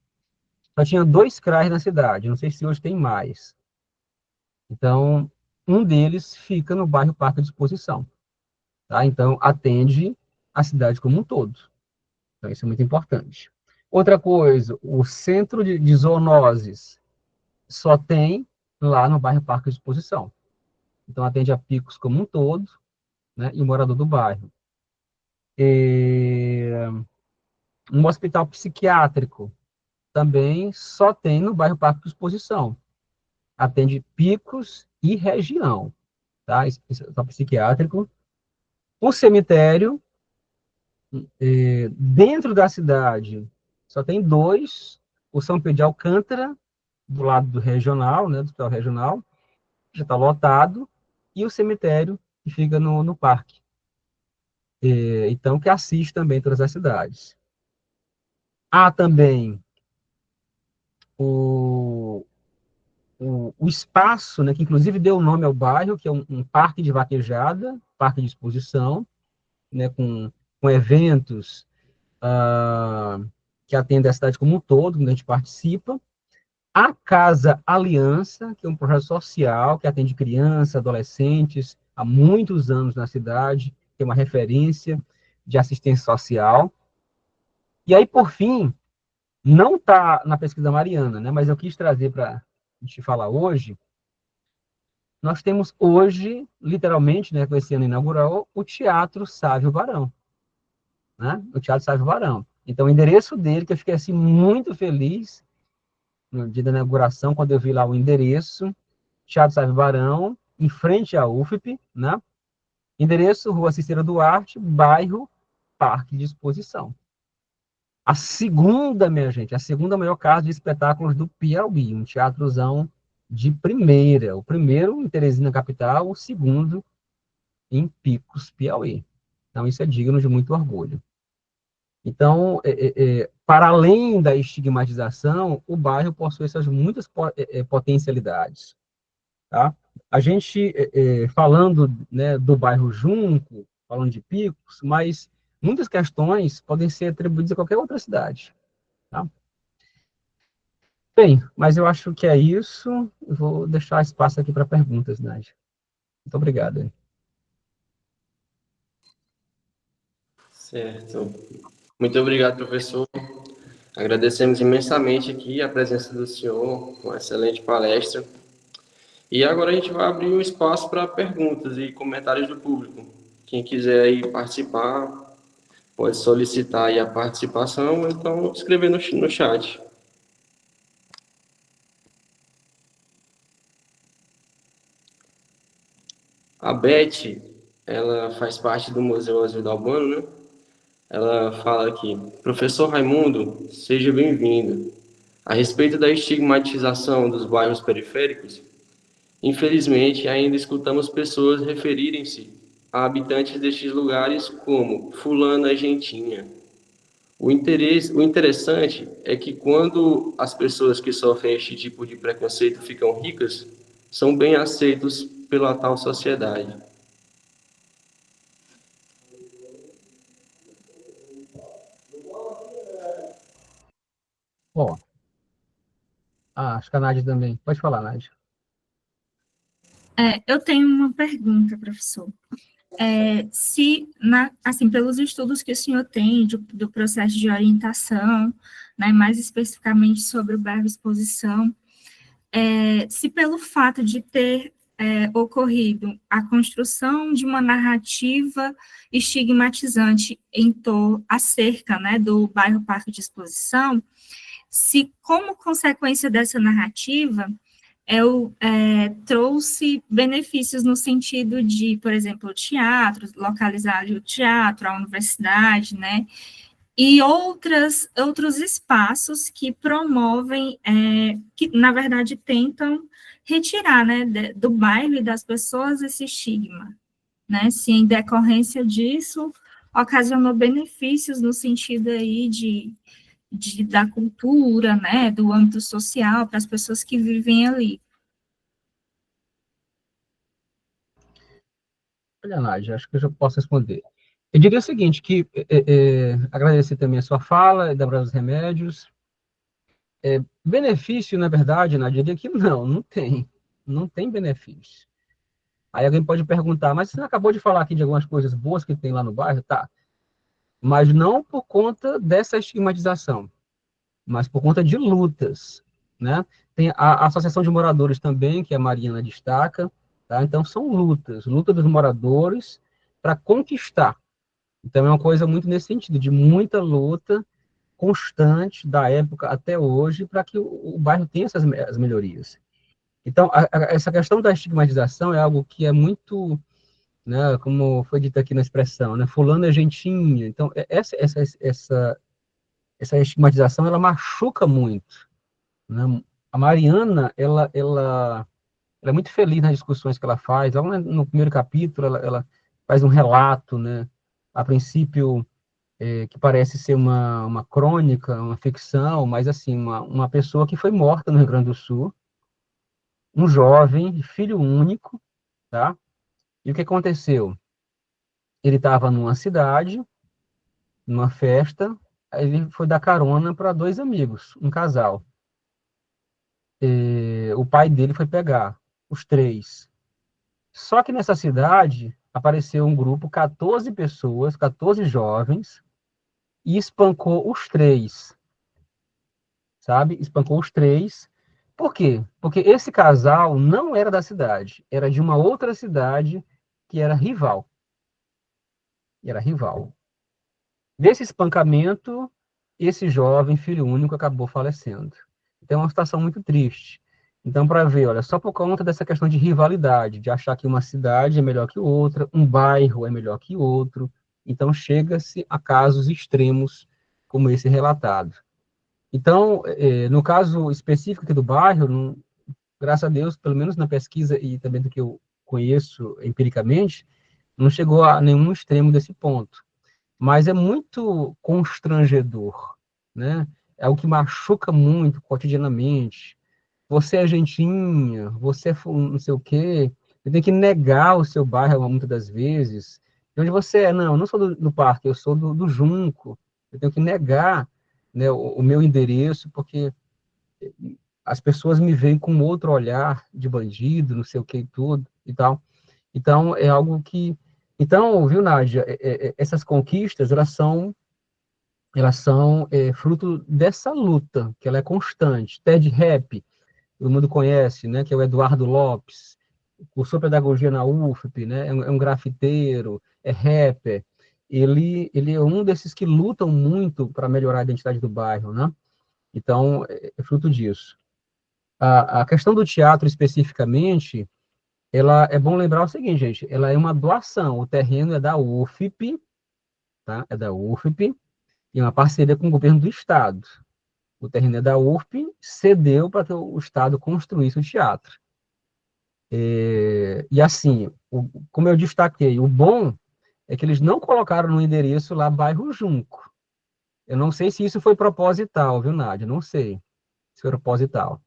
só tinha 2 CRAs na cidade, não sei se hoje tem mais. Então, um deles fica no bairro Parque de Exposição. Tá? Então, atende a cidade como um todo. Então, isso é muito importante. Outra coisa, o centro de zoonoses só tem lá no bairro Parque de Exposição. Então, atende a Picos como um todo, né, e o morador do bairro. Um hospital psiquiátrico também só tem no bairro Parque de Exposição. Atende Picos e região. Tá? Hospital psiquiátrico. Um cemitério, dentro da cidade, só tem 2. O São Pedro de Alcântara, do lado do regional, né, do hospital regional, já está lotado, e o cemitério que fica no parque. Então, que assiste também todas as cidades. Há também o espaço, né, que inclusive deu o nome ao bairro, que é um parque de vaquejada, parque de exposição, né, com eventos que atendem a cidade como um todo, onde a gente participa. A Casa Aliança, que é um projeto social que atende crianças, adolescentes, há muitos anos na cidade, que é uma referência de assistência social. E aí, por fim, não está na pesquisa Mariana, né, mas eu quis trazer para a gente falar hoje. Nós temos hoje, literalmente, né, com esse ano inaugural, o Teatro Sávio Varão, né? O Teatro Sávio Varão. Então, o endereço dele, que eu fiquei assim muito feliz no dia da inauguração, quando eu vi lá o endereço, Teatro Sávio Varão, em frente à UFP, né? Endereço, Rua Cícero Duarte, bairro Parque de Exposição. A segunda, minha gente, a segunda maior casa de espetáculos do Piauí, um teatrozão de primeira. O primeiro em Teresina Capital, o segundo em Picos, Piauí. Então, isso é digno de muito orgulho. Então, para além da estigmatização, o bairro possui essas muitas potencialidades. Tá? A gente, falando, né, do bairro Junco, falando de Picos, mas muitas questões podem ser atribuídas a qualquer outra cidade. Tá? Bem, mas eu acho que é isso. Eu vou deixar espaço aqui para perguntas, Nádia. Muito obrigado. Certo. Muito obrigado, professor. Agradecemos imensamente aqui a presença do senhor, uma excelente palestra. E agora a gente vai abrir um espaço para perguntas e comentários do público. Quem quiser aí participar, pode solicitar aí a participação, ou então escrever no chat. A Beth, ela faz parte do Museu Azul Albano, né? Ela fala aqui: professor Raimundo, seja bem-vindo. A respeito da estigmatização dos bairros periféricos, infelizmente ainda escutamos pessoas referirem-se a habitantes destes lugares como fulana gentinha. O interessante é que quando as pessoas que sofrem este tipo de preconceito ficam ricas, são bem aceitos pela tal sociedade. Bom, acho que a Nádia também. Pode falar, Nádia. Eu tenho uma pergunta, professor. Assim, pelos estudos que o senhor tem do processo de orientação, né, mais especificamente sobre o bairro Exposição, se pelo fato de ter ocorrido a construção de uma narrativa estigmatizante acerca, né, do bairro Parque de Exposição, se como consequência dessa narrativa trouxe benefícios no sentido de, por exemplo, o teatro, localizar ali o teatro, a universidade, né, e outros espaços que promovem, que, na verdade, tentam retirar, né, do bairro e das pessoas esse estigma, né, se em decorrência disso ocasionou benefícios no sentido aí da cultura, né, do âmbito social para as pessoas que vivem ali. Olha, Nádia, acho que eu já posso responder. Eu diria o seguinte, que agradecer também a sua fala, da Brasil Remédios. Benefício, na verdade, Nádia, eu diria que não tem. Não tem benefício. Aí alguém pode perguntar, mas você acabou de falar aqui de algumas coisas boas que tem lá no bairro? Tá. Mas não por conta dessa estigmatização, mas por conta de lutas, né? Tem a Associação de Moradores também, que a Mariana destaca, tá? Então, são lutas dos moradores para conquistar. Então, é uma coisa muito nesse sentido, de muita luta constante, da época até hoje, para que o bairro tenha as melhorias. Então, essa questão da estigmatização é algo que é muito, né, como foi dito aqui na expressão, né, fulano é gentinha. Então, essa estigmatização, ela machuca muito, né? A Mariana, ela é muito feliz nas discussões que ela faz. Logo no primeiro capítulo, ela faz um relato, né? A princípio, que parece ser uma crônica, uma ficção, mas assim, uma pessoa que foi morta no Rio Grande do Sul, um jovem, filho único, tá? E o que aconteceu? Ele estava numa cidade, numa festa, aí ele foi dar carona para dois amigos, um casal. O pai dele foi pegar os três. Só que nessa cidade apareceu um grupo, 14 pessoas, 14 jovens, e espancou os três, sabe? Espancou os três. Por quê? Porque esse casal não era da cidade, era de uma outra cidade que era rival. Era rival. Nesse espancamento, esse jovem, filho único, acabou falecendo. Então, é uma situação muito triste. Então, para ver, olha, só por conta dessa questão de rivalidade, de achar que uma cidade é melhor que outra, um bairro é melhor que outro, então chega-se a casos extremos como esse relatado. Então, no caso específico aqui do bairro, graças a Deus, pelo menos na pesquisa e também do que eu conheço empiricamente, não chegou a nenhum extremo desse ponto. Mas é muito constrangedor, né? É o que machuca muito cotidianamente. Você é gentinha, você é não sei o quê, você tem que negar o seu bairro muitas das vezes. De onde você é? Não, eu não sou do parque, eu sou do Junco. Eu tenho que negar, né, o meu endereço, porque as pessoas me veem com outro olhar de bandido, não sei o que e tudo e tal. Então, é algo que... Então, viu, Nádia, essas conquistas, elas são fruto dessa luta, que ela é constante. Ted Rap, todo mundo conhece, né, que é o Eduardo Lopes, cursou pedagogia na UFP, né, é um grafiteiro, é rapper. Ele é um desses que lutam muito para melhorar a identidade do bairro, né? Então, é fruto disso. A questão do teatro, especificamente, ela é bom lembrar o seguinte, gente, ela é uma doação, o terreno é da UFP, tá? É da UFP, e uma parceria com o governo do estado. O terreno é da UFP, cedeu para que o estado construísse o teatro. E assim, como eu destaquei, o bom é que eles não colocaram no endereço lá bairro Junco. Eu não sei se isso foi proposital, viu, Nádia? Não sei se foi proposital.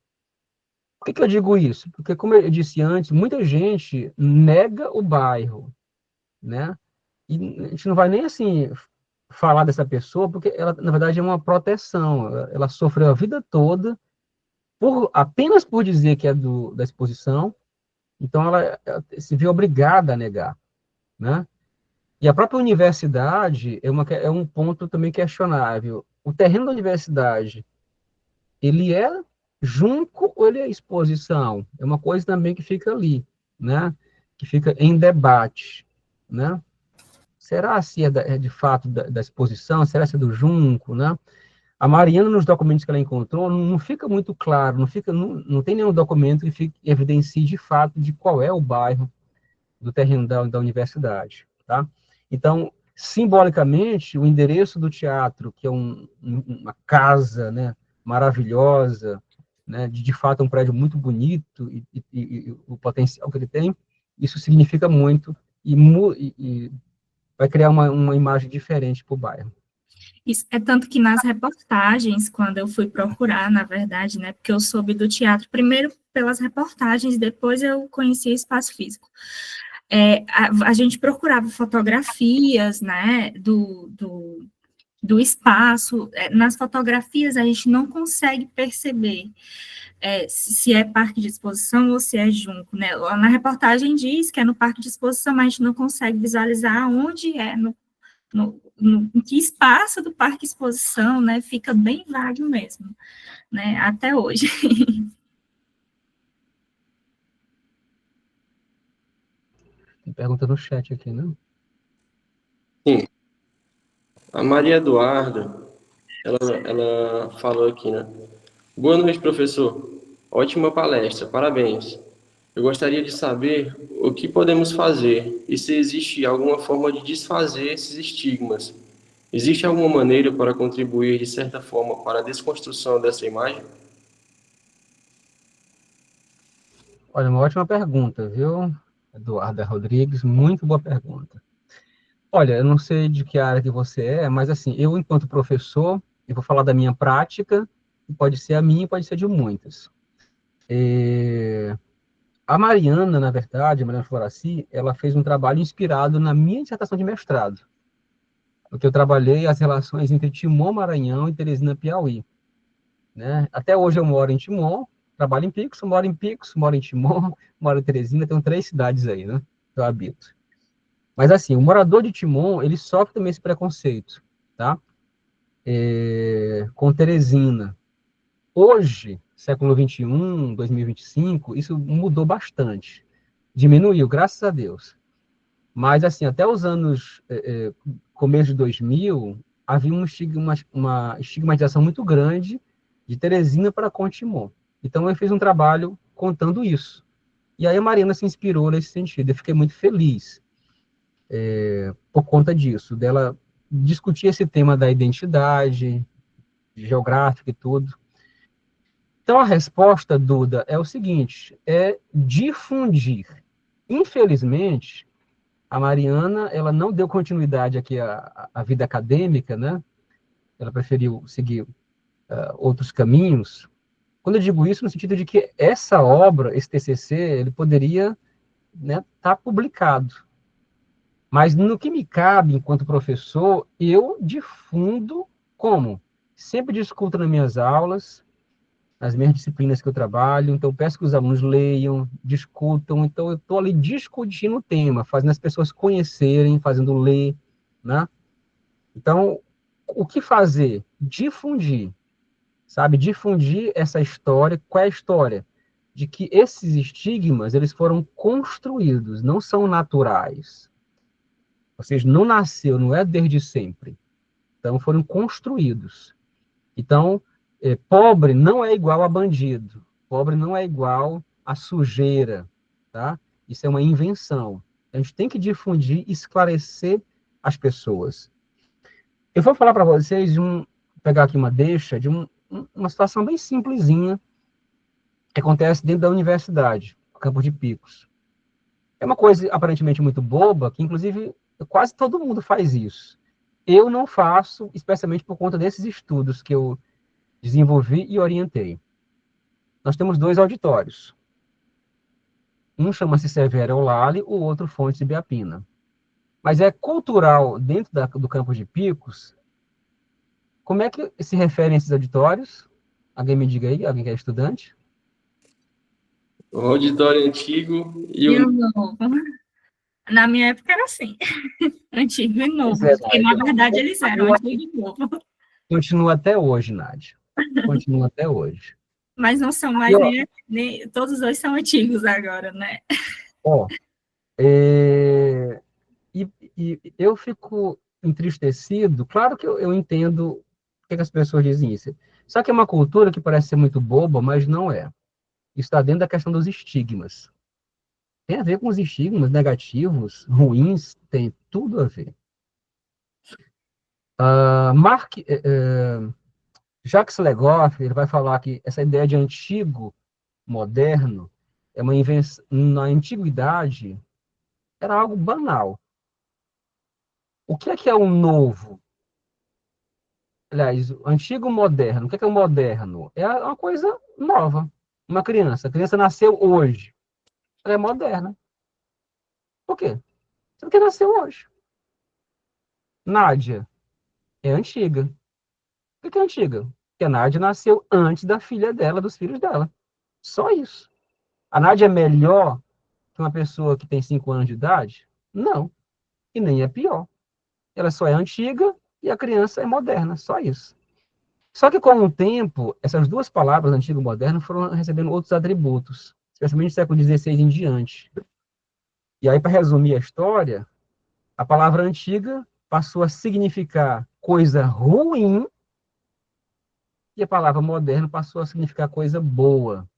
Por que eu digo isso? Porque, como eu disse antes, muita gente nega o bairro, né? E a gente não vai nem, assim, falar dessa pessoa, porque ela, na verdade, é uma proteção. Ela sofreu a vida toda apenas por dizer que é da exposição, então ela se vê obrigada a negar, né? E a própria universidade é um ponto também questionável. O terreno da universidade, ele é junco ou ele é exposição? É uma coisa também que fica ali, né? Que fica em debate, né? Será se é de fato da exposição? Será se é do junco, né? A Mariana, nos documentos que ela encontrou, não fica muito claro, não tem nenhum documento que evidencie de fato de qual é o bairro do terreno da universidade, tá? Então, simbolicamente, o endereço do teatro, que é uma casa, né, maravilhosa, né, de fato um prédio muito bonito e o potencial que ele tem, isso significa muito e vai criar uma imagem diferente para o bairro. Isso é tanto que nas reportagens, quando eu fui procurar, na verdade, né, porque eu soube do teatro, primeiro pelas reportagens, depois eu conheci o espaço físico. A gente procurava fotografias, né, do espaço. Nas fotografias a gente não consegue perceber se é parque de exposição ou se é junco, né? Na reportagem diz que é no parque de exposição, mas a gente não consegue visualizar onde é, em que espaço do parque exposição, né? Fica bem vago mesmo, né? Até hoje. Tem pergunta no chat aqui, né? Sim. A Maria Eduarda, ela falou aqui, né? Boa noite, professor. Ótima palestra, parabéns. Eu gostaria de saber o que podemos fazer e se existe alguma forma de desfazer esses estigmas. Existe alguma maneira para contribuir, de certa forma, para a desconstrução dessa imagem? Olha, uma ótima pergunta, viu, Eduarda Rodrigues? Muito boa pergunta. Olha, eu não sei de que área que você é, mas assim, eu, enquanto professor, eu vou falar da minha prática, e pode ser a minha, pode ser de muitas. A Mariana, na verdade, a Mariana Floraci, ela fez um trabalho inspirado na minha dissertação de mestrado, porque eu trabalhei as relações entre Timon, Maranhão e Teresina, Piauí, né? Até hoje eu moro em Timon, trabalho em Picos, moro em Timon, moro em Teresina, tenho 3 cidades aí, né, que eu habito. Mas assim, o morador de Timon, ele sofre também esse preconceito, tá? Com Teresina. Hoje, século XXI, 2025, isso mudou bastante. Diminuiu, graças a Deus. Mas, assim, até os anos, começo de 2000, havia uma estigmatização muito grande de Teresina para com Timon. Então, eu fiz um trabalho contando isso. E aí a Marina se inspirou nesse sentido. Eu fiquei muito feliz por conta disso, dela discutir esse tema da identidade geográfica e tudo. Então, a resposta, Duda, é o seguinte, é difundir. Infelizmente, a Mariana, ela não deu continuidade aqui à vida acadêmica, né? Ela preferiu seguir outros caminhos. Quando eu digo isso, no sentido de que essa obra, esse TCC, ele poderia, né, estar publicado. Mas no que me cabe, enquanto professor, eu difundo como? Sempre discuto nas minhas aulas, nas minhas disciplinas que eu trabalho, então eu peço que os alunos leiam, discutam, então eu estou ali discutindo o tema, fazendo as pessoas conhecerem, fazendo ler, né? Então, o que fazer? Difundir, sabe? Difundir essa história. Qual é a história? De que esses estigmas, eles foram construídos, não são naturais. Ou seja, não nasceu, não é desde sempre. Então, foram construídos. Então, pobre não é igual a bandido. Pobre não é igual a sujeira, tá? Isso é uma invenção. A gente tem que difundir, esclarecer as pessoas. Eu vou falar para vocês pegar aqui uma deixa de uma situação bem simplesinha que acontece dentro da universidade, Campo de Picos. É uma coisa aparentemente muito boba, que inclusive quase todo mundo faz isso. Eu não faço, especialmente por conta desses estudos que eu desenvolvi e orientei. Nós temos 2 auditórios. Um chama-se Severo Eulalie, o outro Fontes de Biapina. Mas é cultural, dentro do Campo de Picos, como é que se referem esses auditórios? Alguém me diga aí, alguém que é estudante? O auditório antigo e E o o novo? Na minha época era assim, antigo e Pois novo. é, E, na Nádia. verdade, eles eram Continua, antigo e novo. continua até hoje, Nádia. Continua até hoje. Mas não são E, mais ó, nem todos os dois são antigos agora, né? ó, é, e eu fico entristecido, claro que eu entendo por que as pessoas dizem isso. Só que é uma cultura que parece ser muito boba, mas não é. Está dentro da questão dos estigmas. Tem a ver com os estigmas negativos, ruins, tem tudo a ver. Jacques Legoff, ele vai falar que essa ideia de antigo, moderno, é uma invenção. Na antiguidade, era algo banal. O que é o novo? Aliás, o antigo moderno. O que é o moderno? É uma coisa nova. Uma criança. A criança nasceu hoje. Ela é moderna. Por quê? Porque nasceu hoje. Nádia é antiga. Por que é antiga? Porque a Nádia nasceu antes da filha dela, dos filhos dela. Só isso. A Nádia é melhor que uma pessoa que tem 5 anos de idade? Não. E nem é pior. Ela só é antiga e a criança é moderna. Só isso. Só que, com o tempo, essas duas palavras, antigo e moderno, foram recebendo outros atributos, especialmente do século XVI em diante. E aí, para resumir a história, a palavra antiga passou a significar coisa ruim e a palavra moderno passou a significar coisa boa.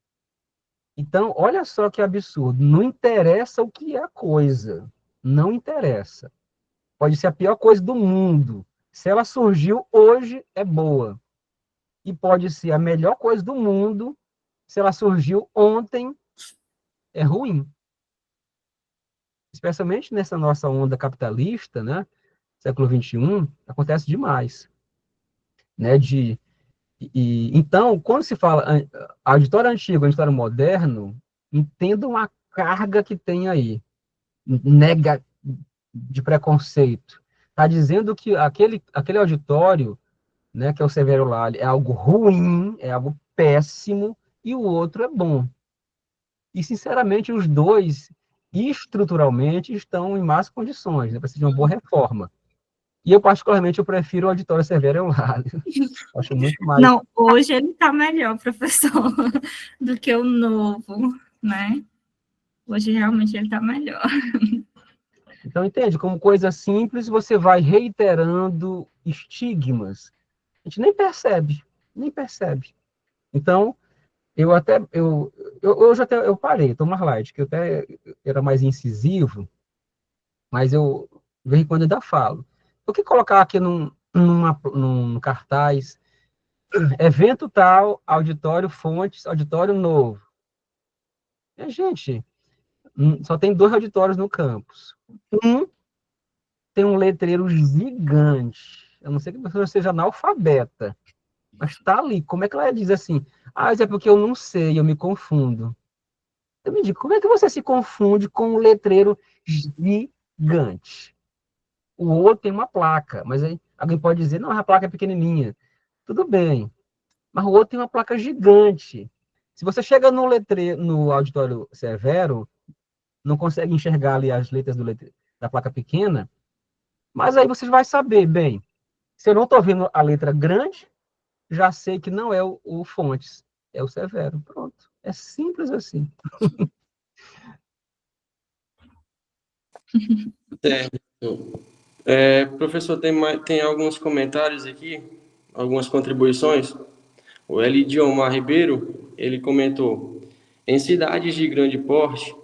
Então, olha só que absurdo. Não interessa o que é a coisa. Não interessa. Pode ser a pior coisa do mundo. Se ela surgiu hoje, é boa. E pode ser a melhor coisa do mundo. Se ela surgiu ontem, é ruim. Especialmente nessa nossa onda capitalista, né? século XXI, acontece demais, né? Então, quando se fala auditório antigo, auditório moderno, entendam a carga que tem aí, nega de preconceito. Está dizendo que aquele auditório, né, que é o Severo Lage, é algo ruim, é algo péssimo, e o outro é bom. E, sinceramente, os dois, estruturalmente, estão em más condições, né? Precisa de uma boa reforma. E eu, particularmente, eu prefiro o auditório Severo Lage. Acho muito mais... Não, hoje ele está melhor, professor, do que o novo, né? Hoje, realmente, ele está melhor. Então, entende? Como coisa simples, você vai reiterando estigmas. A gente nem percebe, nem percebe. Então, hoje até eu parei, estou mais light, que eu até era mais incisivo, mas eu, de vez em quando, ainda falo. Por que colocar aqui num cartaz, evento tal, auditório Fontes, auditório novo? Gente, só tem 2 auditórios no campus. Um tem um letreiro gigante. Eu não sei que a pessoa seja analfabeta, mas está ali. Como é que ela diz assim? Ah, isso é porque eu não sei, eu me confundo. Eu me digo, como é que você se confunde com um letreiro gigante? O outro tem uma placa, mas aí alguém pode dizer, não, a placa é pequenininha. Tudo bem, mas o outro tem uma placa gigante. Se você chega no letreiro, no auditório Severo, não consegue enxergar ali as letras da placa pequena, mas aí você vai saber, bem, se eu não estou vendo a letra grande, já sei que não é o Fontes, é o Severo. Pronto. É simples assim. Certo. Professor, tem alguns comentários aqui, algumas contribuições. O Elidiomar Ribeiro, ele comentou: em cidades de grande porte,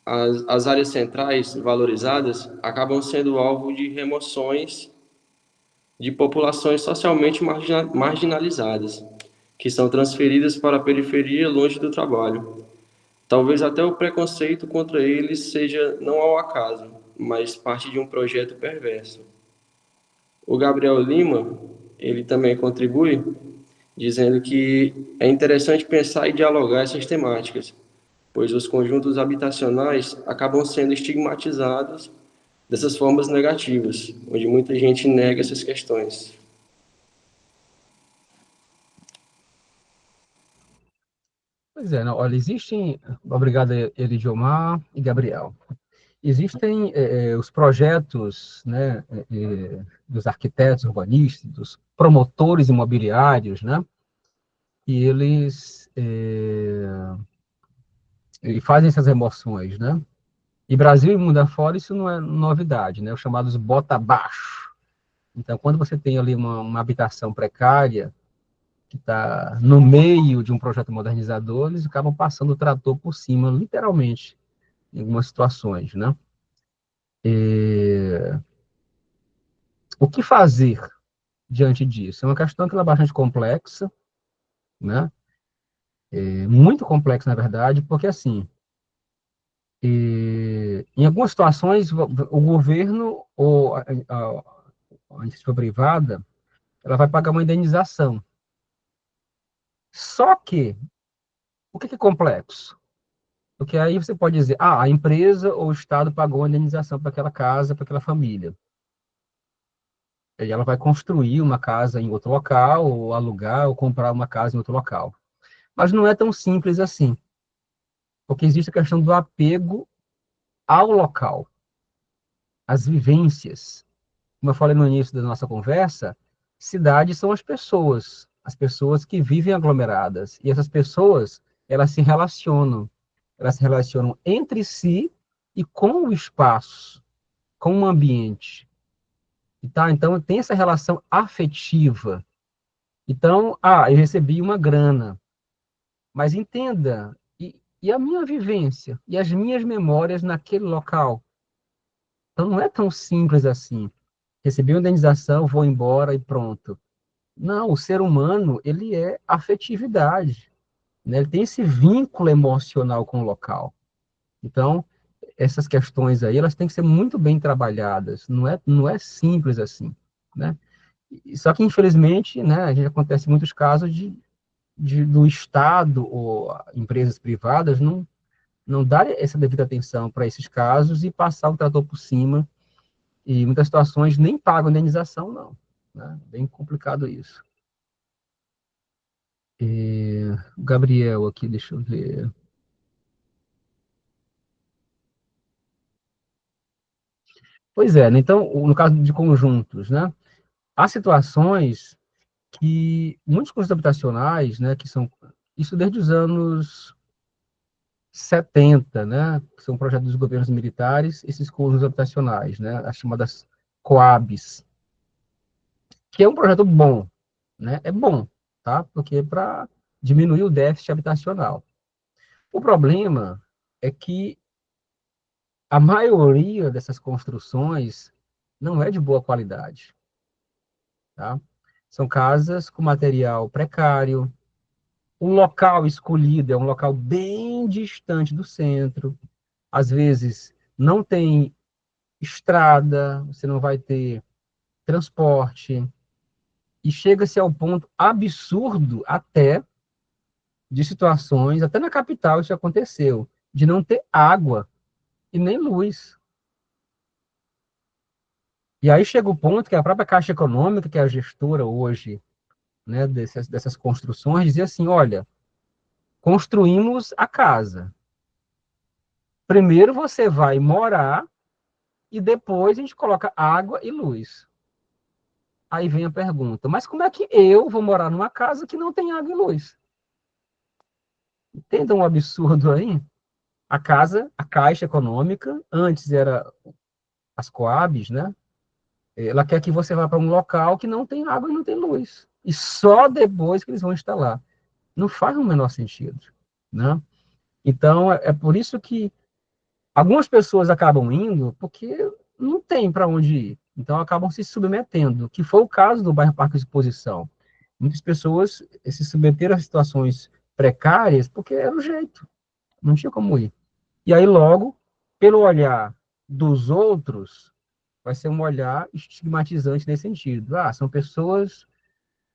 as áreas centrais valorizadas acabam sendo alvo de remoções de populações socialmente marginalizadas, que são transferidas para a periferia longe do trabalho. Talvez até o preconceito contra eles seja não ao acaso, mas parte de um projeto perverso. O Gabriel Lima, ele também contribui, dizendo que é interessante pensar e dialogar essas temáticas, pois os conjuntos habitacionais acabam sendo estigmatizados dessas formas negativas, onde muita gente nega essas questões. Pois é, não, olha, existem, obrigado Elidiomar e Gabriel, existem os projetos, né, dos arquitetos urbanistas, dos promotores imobiliários, né, e e fazem essas remoções, né, e Brasil e mundo afora isso não é novidade, né, os chamados bota abaixo. Então, quando você tem ali uma habitação precária, que está no meio de um projeto modernizador, eles acabam passando o trator por cima, literalmente, em algumas situações, né? O que fazer diante disso? É uma questão que é bastante complexa, né? Muito complexa, na verdade, porque, assim, em algumas situações, o governo ou a iniciativa privada, ela vai pagar uma indenização. Só que, o que é complexo? Porque aí você pode dizer, a empresa ou o Estado pagou a indenização para aquela casa, para aquela família. E ela vai construir uma casa em outro local, ou alugar, ou comprar uma casa em outro local. Mas não é tão simples assim, porque existe a questão do apego ao local, às vivências. Como eu falei no início da nossa conversa, cidades são as pessoas que vivem aglomeradas. E essas pessoas, elas se relacionam entre si e com o espaço, com o ambiente. Tá? Então, tem essa relação afetiva. Então, eu recebi uma grana, mas entenda, e a minha vivência, e as minhas memórias naquele local. Então, não é tão simples assim. Recebi uma indenização, vou embora e pronto. Não, o ser humano, ele é afetividade, né? Ele tem esse vínculo emocional com o local. Então, essas questões aí, elas têm que ser muito bem trabalhadas, não é simples assim, né? Só que, infelizmente, né, a gente acontece muitos casos do Estado ou empresas privadas não dar essa devida atenção para esses casos e passar o trator por cima, e em muitas situações nem pagam indenização, não. Né? Bem complicado isso. Gabriel aqui, deixa eu ver. Pois é, né? Então, no caso de conjuntos, né, há situações que muitos conjuntos habitacionais, né, que são isso desde os anos 70, né, que são projetos dos governos militares, esses conjuntos habitacionais, né, as chamadas Coabs, que é um projeto bom, né, é bom, tá, porque é para diminuir o déficit habitacional. O problema é que a maioria dessas construções não é de boa qualidade, tá? São casas com material precário, o local escolhido é um local bem distante do centro, às vezes não tem estrada, você não vai ter transporte, e chega-se ao ponto absurdo até de situações, até na capital isso aconteceu, de não ter água e nem luz. E aí chega o ponto que a própria Caixa Econômica, que é a gestora hoje, né, dessas construções, dizia assim, olha, construímos a casa. Primeiro você vai morar e depois a gente coloca água e luz. Aí vem a pergunta, mas como é que eu vou morar numa casa que não tem água e luz? Entenda um absurdo aí? A casa, a Caixa Econômica, antes era as Coabs, né? Ela quer que você vá para um local que não tem água e não tem luz. E só depois que eles vão instalar. Não faz o menor sentido, né? Então, é por isso que algumas pessoas acabam indo porque não tem para onde ir. Então, acabam se submetendo, que foi o caso do bairro Parque Exposição. Muitas pessoas se submeteram a situações precárias porque era o jeito, não tinha como ir. E aí, logo, pelo olhar dos outros, vai ser um olhar estigmatizante nesse sentido. Ah, são pessoas,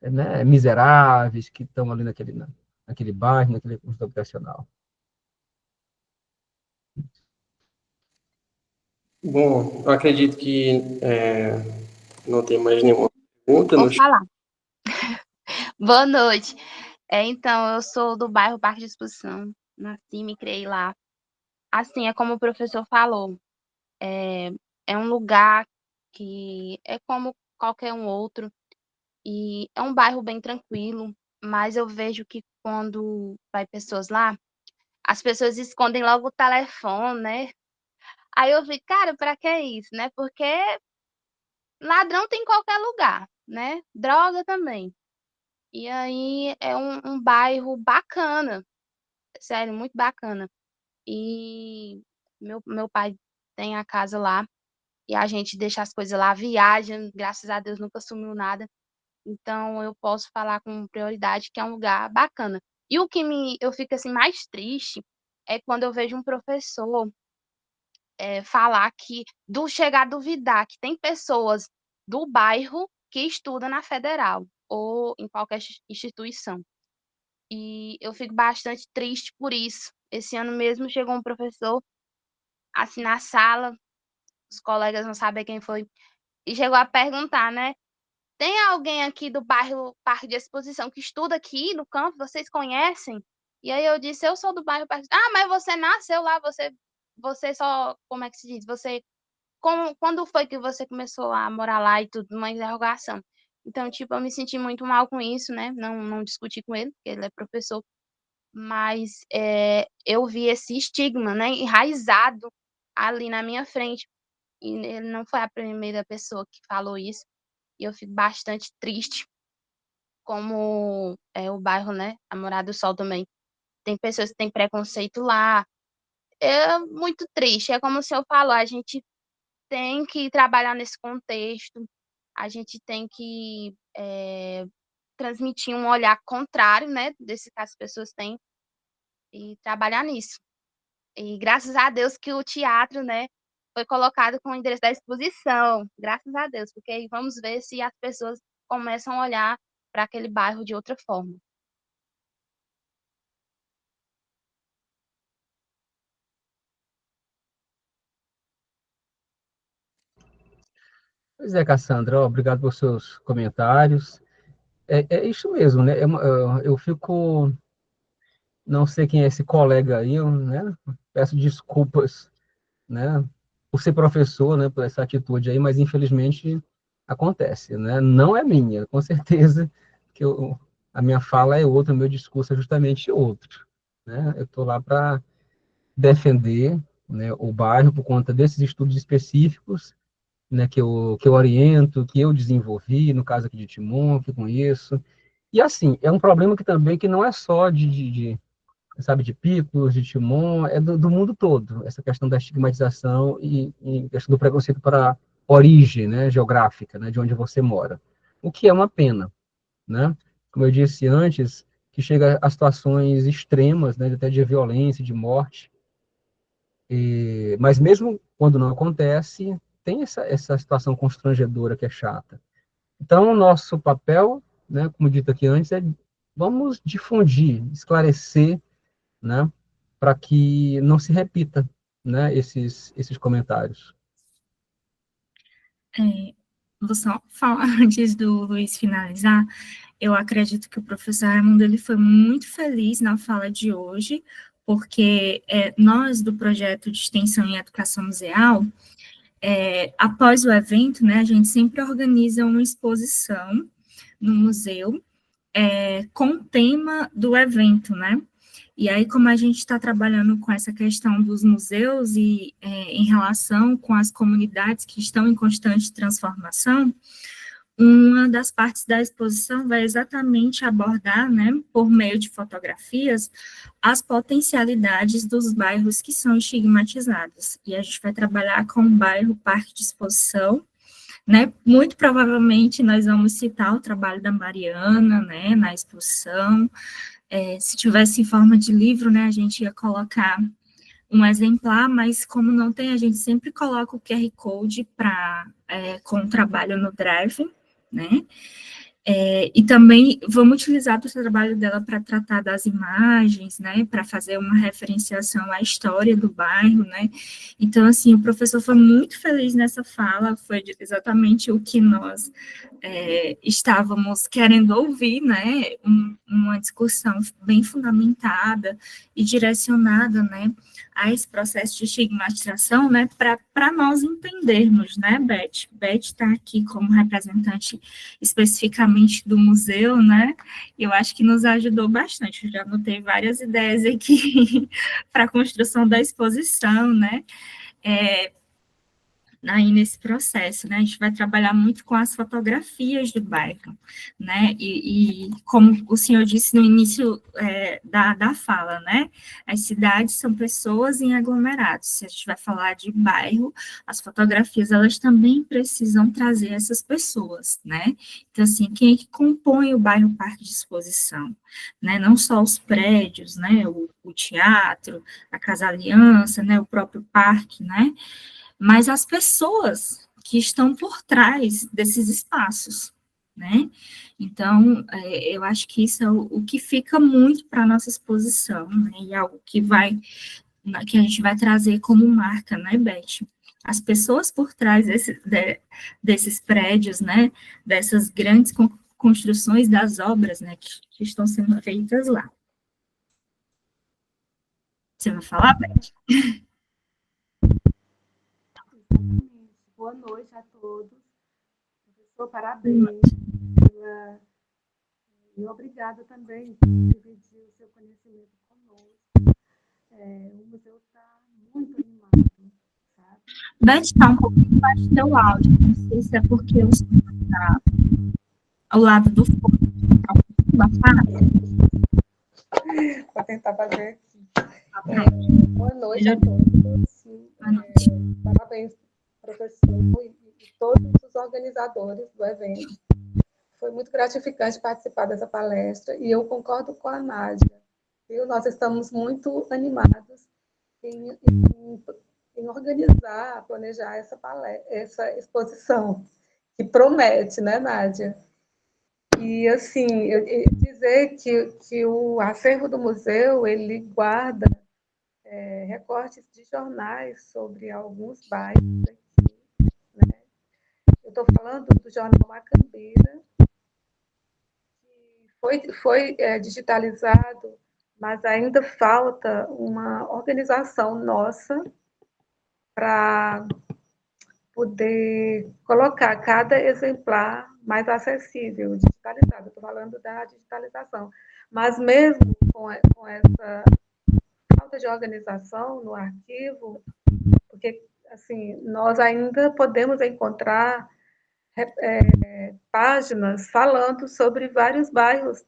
né, miseráveis que estão ali naquele bairro, naquele conjunto habitacional. Bom, eu acredito que não tem mais nenhuma pergunta Vou no falar. Boa noite. Então, eu sou do bairro Parque de Exposição. Nasci e me criei lá. Assim, é como o professor falou. É um lugar que é como qualquer um outro. E é um bairro bem tranquilo. Mas eu vejo que quando vai pessoas lá, as pessoas escondem logo o telefone, né? Aí eu vi, cara, pra que isso, né? Porque ladrão tem em qualquer lugar, né? Droga também. E aí é um bairro bacana, sério, muito bacana. E meu pai tem a casa lá e a gente deixa as coisas lá, viaja, graças a Deus nunca sumiu nada. Então eu posso falar com prioridade que é um lugar bacana. E o que eu fico assim mais triste é quando eu vejo um professor falar que do chegar a duvidar que tem pessoas do bairro que estudam na federal ou em qualquer instituição. E eu fico bastante triste por isso. Esse ano mesmo chegou um professor, assim, na sala, os colegas não sabem quem foi, e chegou a perguntar, né? Tem alguém aqui do bairro Parque de Exposição que estuda aqui no campo? Vocês conhecem? E aí eu disse, eu sou do bairro Parque. Ah, mas você nasceu lá, você só, como é que se diz? Quando foi que você começou a morar lá e tudo? Uma interrogação. Então, tipo, eu me senti muito mal com isso, né? Não discuti com ele, porque ele é professor, mas eu vi esse estigma, né, enraizado ali na minha frente. E ele não foi a primeira pessoa que falou isso. E eu fico bastante triste, como o bairro, né, a Morada do Sol também. Tem pessoas que têm preconceito lá. É muito triste. É como o senhor falou, a gente tem que trabalhar nesse contexto. A gente tem que transmitir um olhar contrário, né, desse que as pessoas têm e trabalhar nisso. E graças a Deus que o teatro, né, foi colocado com o endereço da exposição. Graças a Deus, porque aí vamos ver se as pessoas começam a olhar para aquele bairro de outra forma. Pois é, Cassandra, ó, obrigado pelos seus comentários. É isso mesmo, né? Eu fico, não sei quem é esse colega aí, né? Peço desculpas, né? Por ser professor, né? Por essa atitude aí, mas infelizmente acontece, né? Não é minha, com certeza que a minha fala é outra, o meu discurso é justamente outro, né? Eu estou lá para defender, né, o bairro por conta desses estudos específicos, né, que eu oriento, que eu desenvolvi, no caso aqui de Timon, que conheço. E assim, é um problema que também que não é só sabe, de Picos, de Timon, é do mundo todo, essa questão da estigmatização e questão do preconceito para a origem, né, geográfica, né, de onde você mora. O que é uma pena, né? Como eu disse antes, que chega a situações extremas, né, até de violência, de morte, mas mesmo quando não acontece, tem essa situação constrangedora que é chata. Então, o nosso papel, né, como dito aqui antes, é vamos difundir, esclarecer, né, para que não se repita, né, esses comentários. Vou só falar antes do Luiz finalizar. Eu acredito que o professor Raimundo ele foi muito feliz na fala de hoje, porque nós do projeto de extensão em educação museal, após o evento, né, a gente sempre organiza uma exposição no museu com o tema do evento, né? E aí, como a gente está trabalhando com essa questão dos museus e em relação com as comunidades que estão em constante transformação, uma das partes da exposição vai exatamente abordar, né, por meio de fotografias, as potencialidades dos bairros que são estigmatizados. E a gente vai trabalhar com o bairro Parque de Exposição, né? Muito provavelmente nós vamos citar o trabalho da Mariana, né, na exposição. Se tivesse em forma de livro, né, a gente ia colocar um exemplar, mas como não tem, a gente sempre coloca o QR Code com o trabalho no Drive, né? E também vamos utilizar o trabalho dela para tratar das imagens, né, para fazer uma referenciação à história do bairro, né. Então, assim, o professor foi muito feliz nessa fala, foi exatamente o que nós estávamos querendo ouvir, né, uma discussão bem fundamentada e direcionada, né, a esse processo de estigmatização, né, para nós entendermos, né, Beth? Beth está aqui como representante especificamente do museu, né? Eu acho que nos ajudou bastante. Eu já anotei várias ideias aqui para a construção da exposição, né? Aí nesse processo, né, a gente vai trabalhar muito com as fotografias do bairro, né, e como o senhor disse no início da fala, né, as cidades são pessoas em aglomerados, se a gente vai falar de bairro, as fotografias, elas também precisam trazer essas pessoas, né, então, assim, quem é que compõe o bairro Parque de Exposição, né, não só os prédios, né, o teatro, a Casa Aliança, né, o próprio parque, né, mas as pessoas que estão por trás desses espaços, né? Então, eu acho que isso é o que fica muito para a nossa exposição, né? E algo que a gente vai trazer como marca, né, Beth? As pessoas por trás desses prédios, né? Dessas grandes construções das obras, né? Que estão sendo feitas lá. Você vai falar, Beth? Boa noite a todos. Professor, parabéns e obrigada também por dividir o seu conhecimento conosco. O museu está muito animado, sabe? Beth, está um pouquinho baixo do teu áudio. Não sei se é porque o som está ao lado do fone. Está um pouquinho abafado. Vou tentar fazer aqui. Boa noite a todos. Parabéns, professor, e todos os organizadores do evento. Foi muito gratificante participar dessa palestra e eu concordo com a Nádia. Nós estamos muito animados em organizar, planejar essa exposição, que promete, né, Nádia? E, assim, dizer que o acervo do museu, ele guarda recortes de jornais sobre alguns bairros aqui, né? Eu estou falando do jornal Macambira, que foi digitalizado, mas ainda falta uma organização nossa para poder colocar cada exemplar mais acessível, digitalizado. Estou falando da digitalização. Mas mesmo com essa falta de organização no arquivo, porque assim, nós ainda podemos encontrar páginas falando sobre vários bairros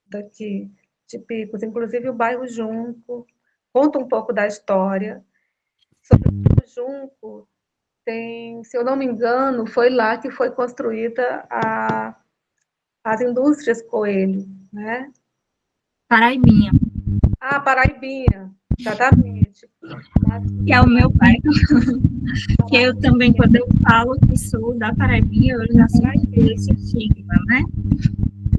daqui, de Picos, inclusive o bairro Junco, conta um pouco da história. Sobre o bairro Junco, se eu não me engano, foi lá que foi construída as indústrias Coelho, né? Paraibinha, Paraibinha, exatamente. que é o meu bairro. Que eu também, quando eu falo que sou da Paraibinha, eu já sei esse estigma, né?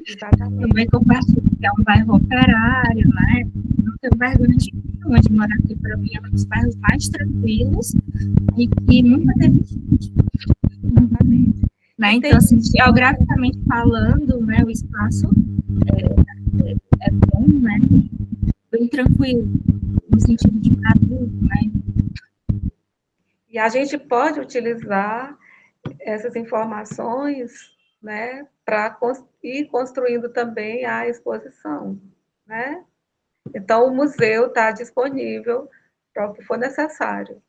Exatamente. Também compartilho que é um bairro operário, né? Não tenho vergonha de morar aqui, para mim, é um dos bairros mais tranquilos e que nunca teve gente. Exatamente. Né? Então, assim, geograficamente falando, né, o espaço é bom, né? Bem tranquilo, no sentido de adulto, né? E a gente pode utilizar essas informações, né, para ir construindo também a exposição, né? Então, o museu está disponível para o que for necessário.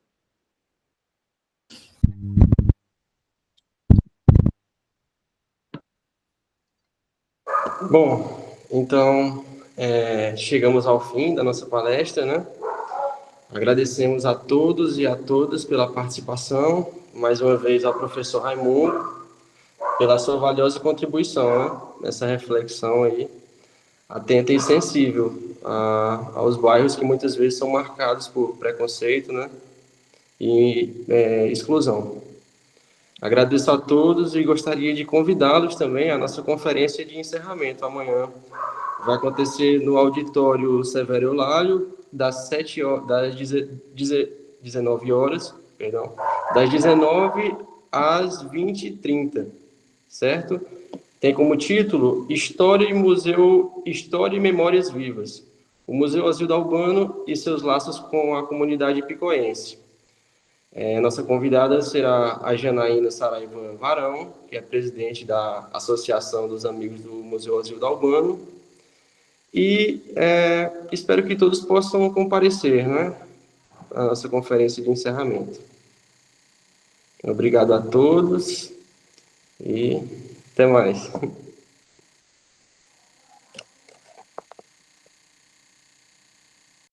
Bom, então, chegamos ao fim da nossa palestra, né? Agradecemos a todos e a todas pela participação, mais uma vez ao professor Raimundo, pela sua valiosa contribuição, né? Nessa reflexão aí, atenta e sensível aos bairros que muitas vezes são marcados por preconceito, né? E exclusão. Agradeço a todos e gostaria de convidá-los também à nossa conferência de encerramento amanhã. Vai acontecer no auditório Severo Eulálio, das 19 horas, perdão, das 19 às 20h30, certo? Tem como título História e Memórias Vivas, o Museu Azildo Albano e seus laços com a comunidade picoense. Nossa convidada será a Janaína Saraiva Varão, que é presidente da Associação dos Amigos do Museu Azildo Albano. E espero que todos possam comparecer, né, à nossa conferência de encerramento. Obrigado a todos e até mais.